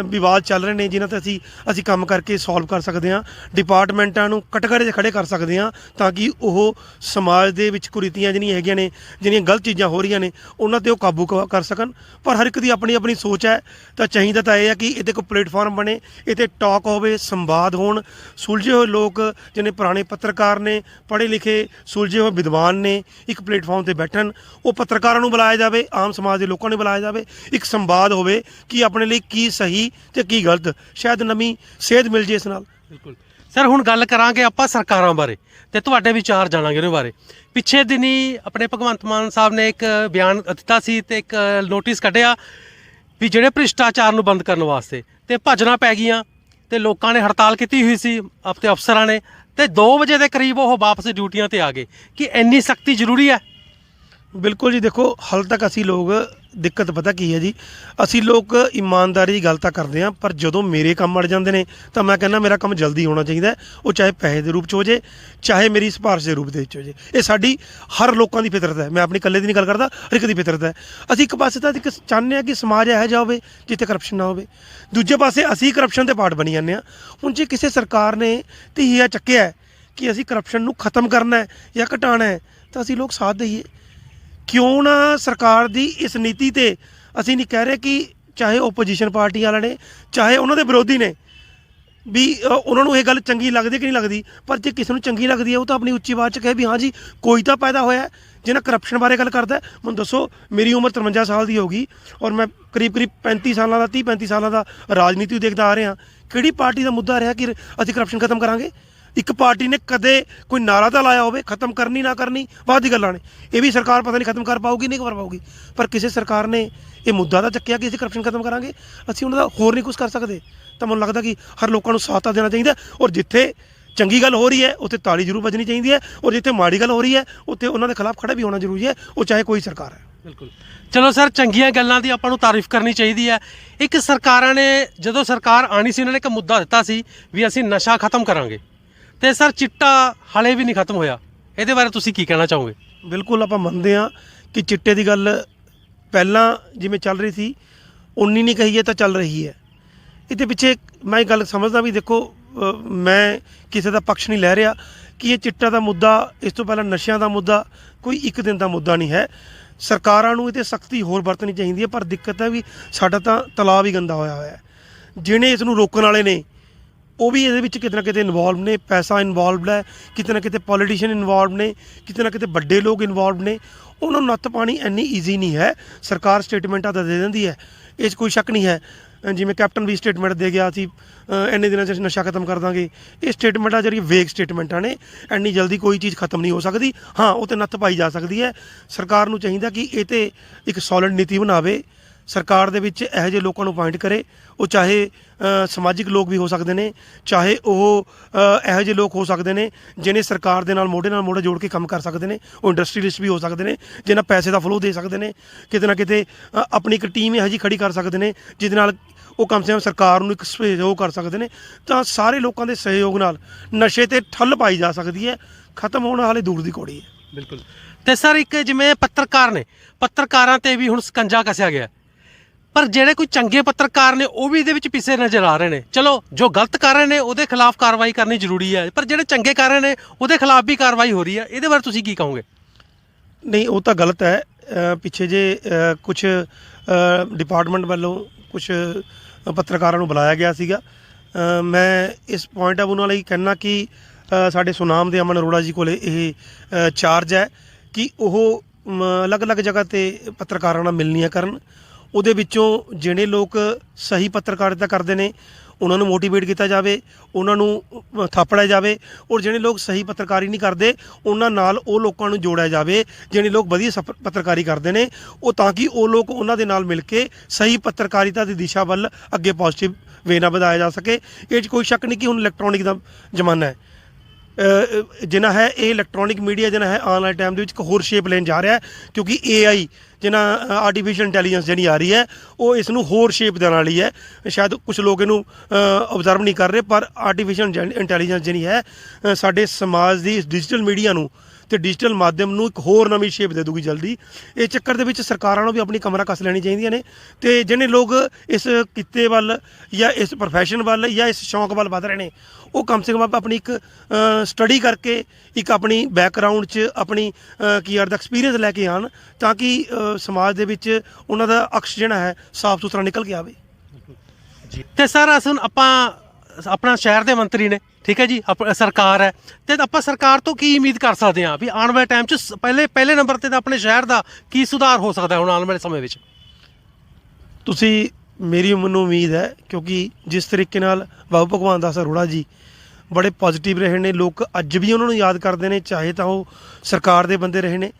ਵਿਵਾਦ ਚੱਲ ਰਹੇ ਨੇ ਜਿਨ੍ਹਾਂ 'ਤੇ ਅਸੀਂ ਕੰਮ ਕਰਕੇ ਸੋਲਵ ਕਰ ਸਕਦੇ ਹਾਂ। ਡਿਪਾਰਟਮੈਂਟਾਂ ਨੂੰ ਕਟਘਰੇ 'ਚ ਖੜੇ ਕਰ ਸਕਦੇ ਹਾਂ ਤਾਂ ਕਿ ਉਹ ਸਮਾਜ ਦੇ ਵਿੱਚ ਕੁਰੀਤੀਆਂ ਜਿਹੜੀਆਂ ਹੈਗੀਆਂ ਨੇ, ਜਿਹੜੀਆਂ ਗਲਤ ਚੀਜ਼ਾਂ ਹੋ ਰਹੀਆਂ ਨੇ, ਉਹਨਾਂ 'ਤੇ ਉਹ ਕਾਬੂ ਕਰ ਸਕਣ। ਪਰ ਹਰ ਇੱਕ ਦੀ ਆਪਣੀ ਆਪਣੀ ਸੋਚ ਹੈ। ਤਾਂ ਚਾਹੀਦਾ ਤਾਂ ਇਹ ਹੈ ਕਿ ਇਹਦੇ ਕੋਈ ਪਲੇਟਫਾਰਮ ਬਣੇ, ਇਹ 'ਤੇ ਟਾਕ ਹੋਵੇ, ਸੰਵਾਦ ਹੋਣ। ਸੁਲਝੇ ਹੋਏ ਲੋਕ ਜਿਹਨੇ ਪੁਰਾਣੇ ਪੱਤਰਕਾਰ ਨੇ, ਪੜ੍ਹੇ ਲਿਖੇ ਸੁਲਝੇ ਹੋਏ ਵਿਦਵਾਨ ਨੇ, ਇੱਕ ਪਲੇਟਫਾਰਮ 'ਤੇ ਬੈਠਣ। ਉਹ ਪੱਤਰਕਾਰਾਂ ਨੂੰ ਬੁਲਾਇਆ ਜਾਵੇ, ਆਮ ਸਮਾਜ ਦੇ ਲੋਕਾਂ ਨੂੰ ਬੁਲਾਇਆ ਜਾਵੇ, ਇੱਕ ਸੰਵਾਦ ਹੋਵੇ ਕਿ ਆਪਣੇ ਲਈ ਕੀ ਸਹੀ ਤੇ ਕੀ ਗਲਤ। ਸ਼ਾਇਦ ਨਵੀਂ ਸੇਧ ਮਿਲ ਜੇ ਇਸ ਨਾਲ। ਬਿਲਕੁਲ ਸਰ, ਹੁਣ ਗੱਲ ਕਰਾਂਗੇ ਆਪਾਂ ਸਰਕਾਰਾਂ ਬਾਰੇ ਤੇ ਤੁਹਾਡੇ ਵਿਚਾਰ ਜਾਣਾਂਗੇ ਉਹਦੇ ਬਾਰੇ। ਪਿੱਛੇ ਦਿਨੀ ਆਪਣੇ ਭਗਵੰਤ ਮਾਨ ਸਾਹਿਬ ਨੇ ਇੱਕ ਬਿਆਨ ਦਿੱਤਾ ਸੀ ਤੇ ਇੱਕ ਨੋਟਿਸ ਕੱਢਿਆ ਵੀ ਜਿਹੜੇ ਭ੍ਰਿਸ਼ਟਾਚਾਰ ਨੂੰ ਬੰਦ ਕਰਨ ਵਾਸਤੇ, ਤੇ ਭੱਜਣਾ ਪੈ ਗਈਆਂ ਤੇ ਲੋਕਾਂ ਨੇ ਹੜਤਾਲ ਕੀਤੀ ਹੋਈ ਸੀ ਤੇ ਅਫਸਰਾਂ ਨੇ, ਤੇ 2 ਵਜੇ ਦੇ ਕਰੀਬ ਉਹ ਵਾਪਸ ਡਿਊਟੀਆਂ ਤੇ ਆ ਗਏ। ਕਿ ਇੰਨੀ ਸਖਤੀ ਜ਼ਰੂਰੀ ਹੈ? ਬਿਲਕੁਲ ਜੀ, ਦੇਖੋ ਹਾਲੇ ਤੱਕ ਅਸੀਂ ਲੋਕ ਦਿੱਕਤ ਪਤਾ ਕੀ ਹੈ ਜੀ, ਅਸੀਂ ਲੋਕ ਇਮਾਨਦਾਰੀ ਦੀ ਗੱਲ ਤਾਂ ਕਰਦੇ ਹਾਂ, ਪਰ ਜਦੋਂ ਮੇਰੇ ਕੰਮ ਅੜ ਜਾਂਦੇ ਨੇ ਤਾਂ ਮੈਂ ਕਹਿੰਦਾ ਮੇਰਾ ਕੰਮ ਜਲਦੀ ਹੋਣਾ ਚਾਹੀਦਾ, ਉਹ ਚਾਹੇ ਪੈਸੇ ਦੇ ਰੂਪ 'ਚ ਹੋ ਜੇ, ਚਾਹੇ ਮੇਰੀ ਸਿਫਾਰਿਸ਼ ਦੇ ਰੂਪ ਦੇ ਵਿੱਚ ਹੋ ਜੇ। ਇਹ ਸਾਡੀ ਹਰ ਲੋਕਾਂ ਦੀ ਫਿਤਰਤ ਹੈ, ਮੈਂ ਆਪਣੀ ਇਕੱਲੇ ਦੀ ਨਹੀਂ ਗੱਲ ਕਰਦਾ, ਹਰ ਇੱਕ ਦੀ ਫਿਤਰਤ ਹੈ। ਅਸੀਂ ਇੱਕ ਪਾਸੇ ਤਾਂ ਇੱਕ ਚਾਹੁੰਦੇ ਹਾਂ ਕਿ ਸਮਾਜ ਇਹੋ ਜਿਹਾ ਹੋਵੇ ਜਿੱਥੇ ਕਰਪਸ਼ਨ ਨਾ ਹੋਵੇ, ਦੂਜੇ ਪਾਸੇ ਅਸੀਂ ਕਰਪਸ਼ਨ ਦੇ ਪਾਰਟ ਬਣੀ ਜਾਂਦੇ ਹਾਂ। ਹੁਣ ਜੇ ਕਿਸੇ ਸਰਕਾਰ ਨੇ ਤੀਆ ਚੱਕਿਆ ਹੈ ਕਿ ਅਸੀਂ ਕਰਪਸ਼ਨ ਨੂੰ ਖਤਮ ਕਰਨਾ ਹੈ ਜਾਂ ਘਟਾਉਣਾ ਹੈ, ਤਾਂ ਅਸੀਂ ਲੋਕ ਸਾਥ ਦਈਏ। ਕਿਉਂ ਨਾ ਸਰਕਾਰ ਦੀ ਇਸ ਨੀਤੀ ਤੇ ਅਸੀਂ ਨਹੀਂ ਕਹਿ ਰਹੇ ਕਿ ਚਾਹੇ ਓਪੋਜੀਸ਼ਨ ਪਾਰਟੀ ਵਾਲੇ ਨੇ, ਚਾਹੇ ਉਹਨਾਂ ਦੇ ਵਿਰੋਧੀ ਨੇ, ਵੀ ਉਹਨਾਂ ਨੂੰ ਇਹ ਗੱਲ ਚੰਗੀ ਲੱਗਦੀ ਕਿ ਨਹੀਂ ਲੱਗਦੀ, ਪਰ ਜੇ ਕਿਸੇ ਨੂੰ ਚੰਗੀ ਲੱਗਦੀ ਹੈ ਉਹ ਤਾਂ ਆਪਣੀ ਉੱਚੀ ਆਵਾਜ਼ 'ਚ ਕਹੇ ਵੀ ਹਾਂ ਜੀ ਕੋਈ ਤਾਂ ਪੈਦਾ ਹੋਇਆ ਜਿਹਨਾਂ ਕਰਪਸ਼ਨ ਬਾਰੇ ਗੱਲ ਕਰਦਾ। ਮੈਨੂੰ ਦੱਸੋ, ਮੇਰੀ ਉਮਰ 53 ਸਾਲ ਦੀ ਹੋਗੀ ਔਰ ਮੈਂ ਕਰੀਬ 35 ਸਾਲਾਂ ਦਾ 30-35 ਸਾਲਾਂ ਦਾ ਰਾਜਨੀਤੀ ਦੇਖਦਾ ਆ ਰਿਹਾ। ਕਿਹੜੀ ਪਾਰਟੀ ਦਾ ਮੁੱਦਾ ਰਿਹਾ ਕਿ ਅਸੀਂ ਕਰਪਸ਼ਨ ਖਤਮ ਕਰਾਂਗੇ? ਇੱਕ ਪਾਰਟੀ ਨੇ ਕਦੇ ਕੋਈ ਨਾਰਾ ਤਾਂ ਲਾਇਆ ਹੋਵੇ ਖਤਮ ਕਰਨੀ ਨਾ ਕਰਨੀ, ਬਾਅਦ ਦੀ ਗੱਲਾਂ ਨੇ। ਇਹ ਵੀ ਸਰਕਾਰ ਪਤਾ ਨਹੀਂ ਖਤਮ ਕਰ ਪਾਊਗੀ ਨਹੀਂ ਕਰ ਪਾਊਗੀ, ਪਰ ਕਿਸੇ ਸਰਕਾਰ ਨੇ ਇਹ ਮੁੱਦਾ ਤਾਂ ਚੱਕਿਆ ਕਿ ਅਸੀਂ ਕਰਪਸ਼ਨ ਖਤਮ ਕਰਾਂਗੇ। ਅਸੀਂ ਉਹਨਾਂ ਦਾ ਹੋਰ ਨਹੀਂ ਕੁਝ ਕਰ ਸਕਦੇ। ਤਾਂ ਮੈਨੂੰ ਲੱਗਦਾ ਕਿ ਹਰ ਲੋਕਾਂ ਨੂੰ ਸਾਥ ਦੇਣਾ ਚਾਹੀਦਾ, ਔਰ ਜਿੱਥੇ ਚੰਗੀ ਗੱਲ ਹੋ ਰਹੀ ਹੈ ਉੱਥੇ ਤਾੜੀ ਜ਼ਰੂਰ ਵੱਜਣੀ ਚਾਹੀਦੀ ਹੈ, ਔਰ ਜਿੱਥੇ ਮਾੜੀ ਗੱਲ ਹੋ ਰਹੀ ਹੈ ਉੱਥੇ ਉਹਨਾਂ ਦੇ ਖਿਲਾਫ ਖੜਾ ਵੀ ਹੋਣਾ ਜ਼ਰੂਰੀ ਹੈ, ਉਹ ਚਾਹੇ ਕੋਈ ਸਰਕਾਰ ਹੈ। ਬਿਲਕੁਲ। ਚਲੋ ਸਰ, ਚੰਗੀਆਂ ਗੱਲਾਂ ਦੀ ਆਪਾਂ ਨੂੰ ਤਾਰੀਫ ਕਰਨੀ ਚਾਹੀਦੀ ਹੈ। ਇੱਕ ਸਰਕਾਰਾਂ ਨੇ, ਜਦੋਂ ਸਰਕਾਰ ਆਣੀ ਸੀ ਉਹਨਾਂ ਨੇ ਇੱਕ ਮੁੱਦਾ ਦਿੱਤਾ ਸੀ ਵੀ ਅਸੀਂ ਨਸ਼ਾ ਖਤਮ ਕਰਾਂਗੇ, ਤੇ ਸਰ ਚਿੱਟਾ ਹਾਲੇ ਵੀ ਨਹੀਂ ਖਤਮ ਹੋਇਆ। ਇਹਦੇ ਬਾਰੇ ਤੁਸੀਂ ਕੀ ਕਹਿਣਾ ਚਾਹੋਗੇ? ਬਿਲਕੁਲ, ਆਪਾਂ ਮੰਨਦੇ ਹਾਂ ਕਿ ਚਿੱਟੇ ਦੀ ਗੱਲ ਪਹਿਲਾਂ ਜਿਵੇਂ ਚੱਲ ਰਹੀ ਸੀ ਉਨੀ ਨਹੀਂ ਕਹੀ ਹੈ ਤਾਂ ਚੱਲ ਰਹੀ ਹੈ। ਇਹਦੇ ਪਿੱਛੇ ਮੈਂ ਇਹ ਗੱਲ ਸਮਝਦਾ ਵੀ ਦੇਖੋ, ਮੈਂ ਕਿਸੇ ਦਾ ਪੱਖ ਨਹੀਂ ਲੈ ਰਿਹਾ ਕਿ ਇਹ ਚਿੱਟਾ ਦਾ ਮੁੱਦਾ, ਇਸ ਤੋਂ ਪਹਿਲਾਂ ਨਸ਼ਿਆਂ ਦਾ ਮੁੱਦਾ ਕੋਈ ਇੱਕ ਦਿਨ ਦਾ ਮੁੱਦਾ ਨਹੀਂ ਹੈ। ਸਰਕਾਰਾਂ ਨੂੰ ਇਹ 'ਤੇ ਸਖਤੀ ਹੋਰ ਵਰਤਣੀ ਚਾਹੀਦੀ ਹੈ, ਪਰ ਦਿੱਕਤ ਹੈ ਵੀ ਸਾਡਾ ਤਾਂ ਤਲਾਅ ਵੀ ਗੰਦਾ ਹੋਇਆ ਹੋਇਆ ਹੈ। ਜਿਹੜੇ ਇਸ ਨੂੰ ਰੋਕਣ ਵਾਲੇ ਨੇ ਉਹ ਵੀ ਇਹਦੇ ਵਿੱਚ ਕਿਤੇ ਨਾ ਕਿਤੇ ਇਨਵੋਲਵ ਨੇ, ਪੈਸਾ ਇਨਵੋਲਵਡ ਹੈ, ਕਿਤੇ ਨਾ ਕਿਤੇ ਪੋਲੀਟੀਸ਼ੀਅਨ ਇਨਵੋਲਵ ਨੇ, ਕਿਤੇ ਨਾ ਕਿਤੇ ਵੱਡੇ ਲੋਕ ਇਨਵੋਲਵ ਨੇ। ਉਹਨਾਂ ਨੂੰ ਨੱਥ ਪਾਣੀ ਇੰਨੀ ਈਜ਼ੀ ਨਹੀਂ ਹੈ। ਸਰਕਾਰ ਸਟੇਟਮੈਂਟਾਂ ਤਾਂ ਦੇ ਦਿੰਦੀ ਹੈ, ਇਹ 'ਚ ਕੋਈ ਸ਼ੱਕ ਨਹੀਂ ਹੈ। ਜਿਵੇਂ ਕੈਪਟਨ ਵੀ ਸਟੇਟਮੈਂਟ ਦੇ ਗਿਆ ਸੀ ਇੰਨੇ ਦਿਨਾਂ 'ਚ ਨਸ਼ਾ ਖਤਮ ਕਰ ਦਾਂਗੇ। ਇਹ ਸਟੇਟਮੈਂਟਾਂ ਜਿਹੜੀ ਵੇਗ ਸਟੇਟਮੈਂਟਾਂ ਨੇ, ਇੰਨੀ ਜਲਦੀ ਕੋਈ ਚੀਜ਼ ਖਤਮ ਨਹੀਂ ਹੋ ਸਕਦੀ। ਹਾਂ, ਉਹ 'ਤੇ ਨੱਥ ਪਾਈ ਜਾ ਸਕਦੀ ਹੈ। ਸਰਕਾਰ ਨੂੰ ਚਾਹੀਦਾ ਕਿ ਇਹ 'ਤੇ ਇੱਕ ਸੋਲਿਡ ਨੀਤੀ ਬਣਾਵੇ, ਸਰਕਾਰ ਦੇ ਵਿੱਚ ਇਹੋ ਜਿਹੇ ਲੋਕਾਂ ਨੂੰ ਅਪਾਇੰਟ ਕਰੇ। ਉਹ ਚਾਹੇ ਸਮਾਜਿਕ ਲੋਕ ਵੀ ਹੋ ਸਕਦੇ ਨੇ, ਚਾਹੇ ਉਹ ਇਹੋ ਜਿਹੇ ਲੋਕ ਹੋ ਸਕਦੇ ਨੇ ਜਿਹਨੇ ਸਰਕਾਰ ਦੇ ਨਾਲ ਮੋਢੇ ਜੋੜ ਕੇ ਕੰਮ ਕਰ ਸਕਦੇ ਨੇ। ਉਹ ਇੰਡਸਟਰੀਲਿਸਟ ਵੀ ਹੋ ਸਕਦੇ ਨੇ ਜਿਹਨਾਂ ਪੈਸੇ ਦਾ ਫਲੋ ਦੇ ਸਕਦੇ ਨੇ। ਕਿਤੇ ਨਾ ਕਿਤੇ ਆਪਣੀ ਇੱਕ ਟੀਮ ਇਹੋ ਜਿਹੀ ਖੜੀ ਕਰ ਸਕਦੇ ਨੇ ਜਿਹਦੇ ਨਾਲ ਉਹ ਕਮ ਸੇ ਕਮ ਸਰਕਾਰ ਨੂੰ ਇੱਕ ਸਹਿਯੋਗ ਕਰ ਸਕਦੇ ਨੇ। ਤਾਂ ਸਾਰੇ ਲੋਕਾਂ ਦੇ ਸਹਿਯੋਗ ਨਾਲ ਨਸ਼ੇ 'ਤੇ ਠੱਲ ਪਾਈ ਜਾ ਸਕਦੀ ਹੈ। ਖਤਮ ਹੋਣਾ ਹਾਲੇ ਦੂਰ ਦੀ ਘੋੜੀ ਹੈ। ਬਿਲਕੁਲ। ਤੇ ਸਰ, ਇੱਕ ਜਿਵੇਂ ਪੱਤਰਕਾਰ ਨੇ, ਪੱਤਰਕਾਰਾਂ 'ਤੇ ਵੀ ਹੁਣ ਸਕੰਜਾ ਕੱਸਿਆ ਗਿਆ, ਪਰ ਜਿਹੜੇ ਕੋਈ ਚੰਗੇ ਪੱਤਰਕਾਰ ਨੇ ਉਹ ਵੀ ਇਹਦੇ ਵਿੱਚ ਪਿੱਛੇ ਨਜ਼ਰ ਆ ਰਹੇ ਨੇ। ਚਲੋ, ਜੋ ਗਲਤ ਕਰ ਰਹੇ ਨੇ ਉਹਦੇ ਖਿਲਾਫ ਕਾਰਵਾਈ ਕਰਨੀ ਜ਼ਰੂਰੀ ਹੈ, ਪਰ ਜਿਹੜੇ ਚੰਗੇ ਕਰ ਰਹੇ ਨੇ ਉਹਦੇ ਖਿਲਾਫ ਵੀ ਕਾਰਵਾਈ ਹੋ ਰਹੀ ਹੈ। ਇਹਦੇ ਬਾਰੇ ਤੁਸੀਂ ਕੀ ਕਹੋਗੇ? ਨਹੀਂ, ਉਹ ਤਾਂ ਗਲਤ ਹੈ। ਪਿੱਛੇ ਜੇ ਕੁਛ ਡਿਪਾਰਟਮੈਂਟ ਵੱਲੋਂ ਕੁਛ ਪੱਤਰਕਾਰਾਂ ਨੂੰ ਬੁਲਾਇਆ ਗਿਆ ਸੀਗਾ। ਮੈਂ ਇਸ ਪੁਆਇੰਟ ਆਫ ਨਾਲ ਹੀ ਕਹਿਣਾ ਕਿ ਸਾਡੇ ਸੁਨਾਮ ਦੇ ਅਮਨ ਅਰੋੜਾ ਜੀ ਕੋਲ ਇਹ ਚਾਰਜ ਹੈ ਕਿ ਉਹ ਅਲੱਗ-ਅਲੱਗ ਜਗ੍ਹਾ 'ਤੇ ਪੱਤਰਕਾਰਾਂ ਨਾਲ ਮਿਲਣੀਆਂ ਕਰਨ। ਉਹਦੇ ਵਿੱਚੋਂ ਜਿਹੜੇ ਲੋਕ ਸਹੀ ਪੱਤਰਕਾਰਿਤਾ ਕਰਦੇ ਨੇ ਉਹਨਾਂ ਨੂੰ ਮੋਟੀਵੇਟ ਕੀਤਾ ਜਾਵੇ, ਉਹਨਾਂ ਨੂੰ ਥਾਪੜਿਆ ਜਾਵੇ, ਔਰ ਜਿਹੜੇ ਲੋਕ ਸਹੀ ਪੱਤਰਕਾਰੀ ਨਹੀਂ ਕਰਦੇ ਉਹਨਾਂ ਨਾਲ ਉਹ ਲੋਕਾਂ ਨੂੰ ਜੋੜਿਆ ਜਾਵੇ ਜਿਹੜੇ ਲੋਕ ਵਧੀਆ ਪੱਤਰਕਾਰੀ ਕਰਦੇ ਨੇ, ਉਹ ਤਾਂ ਕਿ ਉਹ ਲੋਕ ਉਹਨਾਂ ਦੇ ਨਾਲ ਮਿਲ ਕੇ ਸਹੀ ਪੱਤਰਕਾਰਿਤਾ ਦੀ ਦਿਸ਼ਾ ਵੱਲ ਅੱਗੇ ਪੋਜ਼ਿਟਿਵ ਵੇ ਨਾਲ ਵਧਾਇਆ ਜਾ ਸਕੇ। ਇਹ 'ਚ ਕੋਈ ਸ਼ੱਕ ਨਹੀਂ ਕਿ ਹੁਣ ਇਲੈਕਟ੍ਰੋਨਿਕ ਦਾ ਜ਼ਮਾਨਾ ਹੈ। ਜਿਹਨਾਂ ਹੈ ਇਹ ਇਲੈਕਟ੍ਰੋਨਿਕ ਮੀਡੀਆ ਜਿਹਨਾਂ ਹੈ ਆਉਣ ਵਾਲੇ ਟਾਈਮ ਦੇ ਵਿੱਚ ਇੱਕ ਹੋਰ ਸ਼ੇਪ ਲੈਣ ਜਾ ਰਿਹਾ, ਕਿਉਂਕਿ AI ਜਿਹਨਾਂ ਆਰਟੀਫਿਸ਼ੀਅਲ ਇੰਟੈਲੀਜੈਂਸ ਜਿਹੜੀ ਆ ਰਹੀ ਹੈ ਉਹ ਇਸ ਨੂੰ ਹੋਰ ਸ਼ੇਪ ਦੇਣ ਵਾਲੀ ਹੈ। ਸ਼ਾਇਦ ਕੁਝ ਲੋਕ ਇਹਨੂੰ ਓਬਜ਼ਰਵ ਨਹੀਂ ਕਰ ਰਹੇ, ਪਰ ਆਰਟੀਫਿਸ਼ੀਅਲ ਇੰਟੈਲੀਜੈਂਸ ਜਿਹੜੀ ਹੈ ਸਾਡੇ ਸਮਾਜ ਦੀ ਇਸ ਡਿਜੀਟਲ ਮੀਡੀਆ ਨੂੰ ਤੇ ਡਿਜੀਟਲ ਮਾਧਿਅਮ ਨੂੰ ਇੱਕ ਹੋਰ ਨਵੀਂ ਸ਼ੇਪ ਦੇ ਦੂਗੀ ਜਲਦੀ। ਇਹ ਚੱਕਰ ਦੇ ਵਿੱਚ ਸਰਕਾਰਾਂ ਨੂੰ ਵੀ ਆਪਣੀ ਕਮਰਾ ਕੱਸ ਲੈਣੀ ਚਾਹੀਦੀਆਂ ਨੇ, ਤੇ ਜਿਹੜੇ ਲੋਕ ਇਸ ਕਿੱਤੇ ਵੱਲ ਜਾਂ ਇਸ ਪ੍ਰੋਫੈਸ਼ਨ ਵੱਲ ਜਾਂ ਇਸ ਸ਼ੌਂਕ ਵੱਲ ਵਧ ਰਹੇ ਨੇ ਉਹ ਕਮ ਸੇ ਕਮ ਆਪਣੀ ਇੱਕ ਸਟੱਡੀ ਕਰਕੇ ਇੱਕ ਆਪਣੀ ਬੈਕਗਰਾਊਂਡ 'ਚ ਆਪਣੀ ਦਾ ਐਕਸਪੀਰੀਅੰਸ ਲੈ ਕੇ ਆਉਣ, ਤਾਂ ਕਿ ਸਮਾਜ ਦੇ ਵਿੱਚ ਉਹਨਾਂ ਦਾ ਅਕਸ਼ ਜਿਹੜਾ ਹੈ ਸਾਫ਼ ਸੁਥਰਾ ਨਿਕਲ ਕੇ ਆਵੇ। ਜੀ। ਤੇ ਸਰ, ਅਸੀਂ ਆਪਾਂ ਆਪਣਾ ਸ਼ਹਿਰ ਦੇ ਮੰਤਰੀ ਨੇ, ਠੀਕ ਹੈ ਜੀ, ਸਰਕਾਰ ਹੈ, ਤੇ ਆਪਾਂ ਸਰਕਾਰ ਤੋਂ ਕੀ ਉਮੀਦ ਕਰ ਸਕਦੇ ਹਾਂ ਵੀ ਆਉਣ ਵਾਲੇ ਟਾਈਮ 'ਚ ਪਹਿਲੇ ਨੰਬਰ 'ਤੇ ਤਾਂ ਆਪਣੇ ਸ਼ਹਿਰ ਦਾ ਕੀ ਸੁਧਾਰ ਹੋ ਸਕਦਾ ਹੁਣ ਆਉਣ ਵਾਲੇ ਸਮੇਂ ਵਿੱਚ? ਤੁਸੀਂ ਮੇਰੀ ਮੈਨੂੰ ਉਮੀਦ ਹੈ, ਕਿਉਂਕਿ ਜਿਸ ਤਰੀਕੇ ਨਾਲ ਬਾਬੂ ਭਗਵਾਨ ਦਾਸ ਅਰੋੜਾ ਜੀ ਬੜੇ ਪੋਜ਼ਿਟਿਵ ਰਹੇ ਨੇ, ਲੋਕ ਅੱਜ ਵੀ ਉਹਨਾਂ ਨੂੰ ਯਾਦ ਕਰਦੇ ਨੇ, ਚਾਹੇ ਤਾਂ ਉਹ ਸਰਕਾਰ ਦੇ ਬੰਦੇ ਰਹੇ ਨੇ,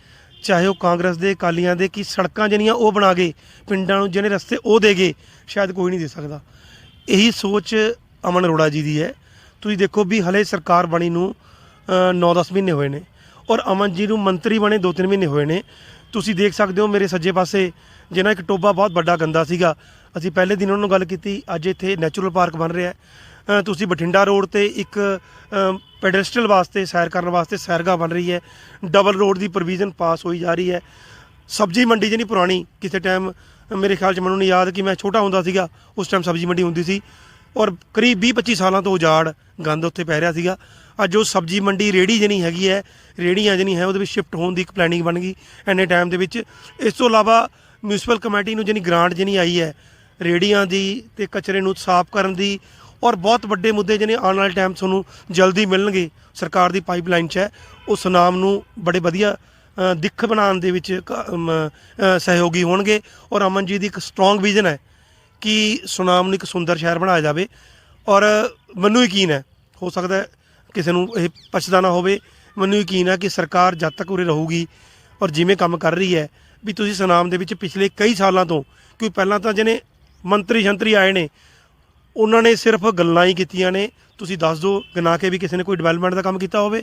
ਚਾਹੇ ਉਹ ਕਾਂਗਰਸ ਦੇ, ਅਕਾਲੀਆਂ ਦੇ, ਕਿ ਸੜਕਾਂ ਜਿਹੜੀਆਂ ਉਹ ਬਣਾ ਗਏ, ਪਿੰਡਾਂ ਨੂੰ ਜਿਹੜੇ ਰਸਤੇ ਉਹ ਦੇ ਗਏ, ਸ਼ਾਇਦ ਕੋਈ ਨਹੀਂ ਦੇ ਸਕਦਾ। ਇਹੀ ਸੋਚ ਅਮਨ ਅਰੋੜਾ ਜੀ ਦੀ ਹੈ। ਤੁਸੀਂ ਦੇਖੋ ਵੀ ਹਲੇ ਸਰਕਾਰ ਬਣੀ ਨੂੰ 9-10 ਮਹੀਨੇ ਹੋਏ ਨੇ, ਔਰ ਅਮਨ ਜੀ ਨੂੰ ਮੰਤਰੀ ਬਣੇ 2-3 ਮਹੀਨੇ ਹੋਏ ਨੇ। ਤੁਸੀਂ ਦੇਖ ਸਕਦੇ ਹੋ ਮੇਰੇ ਸੱਜੇ ਪਾਸੇ ਜਿਹਨਾਂ ਇੱਕ ਟੋਬਾ ਬਹੁਤ ਵੱਡਾ ਗੰਦਾ ਸੀਗਾ, ਅਸੀਂ ਪਹਿਲੇ ਦਿਨ ਉਹਨਾਂ ਨੂੰ ਗੱਲ ਕੀਤੀ, ਅੱਜ ਇੱਥੇ ਨੈਚੁਰਲ ਪਾਰਕ ਬਣ ਰਿਹਾ ਹੈ। ਤੁਸੀਂ ਬਠਿੰਡਾ ਰੋਡ ਤੇ ਇੱਕ ਪੈਡੈਸਟਰੀਅਲ ਵਾਸਤੇ ਸੈਰ ਕਰਨ ਵਾਸਤੇ ਸੈਰਗਾਹ ਬਣ ਰਹੀ ਹੈ। ਡਬਲ ਰੋਡ ਦੀ ਪ੍ਰੋਵੀਜ਼ਨ ਪਾਸ ਹੋਈ ਜਾ ਰਹੀ ਹੈ। ਸਬਜ਼ੀ ਮੰਡੀ ਜਿਹੜੀ ਪੁਰਾਣੀ ਕਿਸੇ ਟਾਈਮ ਮੇਰੇ ਖਿਆਲ 'ਚ ਮੈਨੂੰ ਨਹੀਂ ਯਾਦ ਕਿ ਮੈਂ ਛੋਟਾ ਹੁੰਦਾ ਸੀਗਾ ਉਸ ਟਾਈਮ ਸਬਜ਼ੀ ਮੰਡੀ ਹੁੰਦੀ ਸੀ, ਔਰ ਕਰੀਬ 20-25 ਸਾਲਾਂ ਤੋਂ ਉਜਾੜ ਗੰਦ ਉੱਥੇ ਪੈ ਰਿਹਾ ਸੀਗਾ। ਅੱਜ ਉਹ ਸਬਜ਼ੀ ਮੰਡੀ ਰੇਹੜੀ ਜਿਹੜੀ ਹੈਗੀ ਹੈ, ਰੇਹੜੀਆਂ ਜਿਹੜੀ ਹੈ ਉਹਦੇ ਵਿੱਚ ਸ਼ਿਫਟ ਹੋਣ ਦੀ ਇੱਕ ਪਲੈਨਿੰਗ ਬਣ ਗਈ ਇੰਨੇ ਟਾਈਮ ਦੇ ਵਿੱਚ। ਇਸ ਤੋਂ ਇਲਾਵਾ ਮਿਊਨਿਸਪਲ ਕਮੇਟੀ ਨੂੰ ਜਿਹੜੀ ਗ੍ਰਾਂਟ ਜਿਹੜੀ ਆਈ ਹੈ ਰੇਹੜੀਆਂ ਦੀ ਤੇ ਕਚਰੇ ਨੂੰ ਸਾਫ਼ ਕਰਨ ਦੀ, ਔਰ ਬਹੁਤ ਵੱਡੇ ਮੁੱਦੇ ਜਿਹੜੇ ਆਉਣ ਵਾਲੇ ਟਾਈਮ ਤੁਹਾਨੂੰ ਜਲਦੀ ਮਿਲਣਗੇ ਸਰਕਾਰ ਦੀ ਪਾਈਪਲਾਈਨ 'ਚ ਹੈ, ਉਹ ਸੁਨਾਮ ਨੂੰ ਬੜੇ ਵਧੀਆ ਦਿੱਖ ਬਣਾਉਣ ਦੇ ਵਿੱਚ ਸਹਿਯੋਗੀ ਹੋਣਗੇ। ਔਰ ਅਮਨ ਜੀ ਦੀ ਇੱਕ ਸਟਰੋਂਗ ਵਿਜ਼ਨ ਹੈ ਕਿ ਸੁਨਾਮ ਨੂੰ ਇੱਕ ਸੁੰਦਰ ਸ਼ਹਿਰ ਬਣਾਇਆ ਜਾਵੇ। ਔਰ ਮੈਨੂੰ ਯਕੀਨ ਹੈ, ਹੋ ਸਕਦਾ ਕਿਸੇ ਨੂੰ ਇਹ ਪਛਤਾ ਨਾ ਹੋਵੇ, ਮੈਨੂੰ ਯਕੀਨ ਹੈ ਕਿ ਸਰਕਾਰ ਜਦ ਤੱਕ ਉਰੇ ਰਹੂਗੀ ਔਰ ਜਿਵੇਂ ਕੰਮ ਕਰ ਰਹੀ ਹੈ ਵੀ ਤੁਸੀਂ ਸੁਨਾਮ ਦੇ ਵਿੱਚ ਪਿਛਲੇ ਕਈ ਸਾਲਾਂ ਤੋਂ, ਕਿਉਂਕਿ ਪਹਿਲਾਂ ਤਾਂ ਜਿਹਨੇ ਮੰਤਰੀ ਸ਼ੰਤਰੀ ਆਏ ਨੇ ਉਹਨਾਂ ਨੇ ਸਿਰਫ ਗੱਲਾਂ ਹੀ ਕੀਤੀਆਂ ਨੇ। ਤੁਸੀਂ ਦੱਸ ਦਿਓ ਗਿਣਾ ਕੇ ਵੀ ਕਿਸੇ ਨੇ ਕੋਈ ਡਿਵੈਲਪਮੈਂਟ ਦਾ ਕੰਮ ਕੀਤਾ ਹੋਵੇ।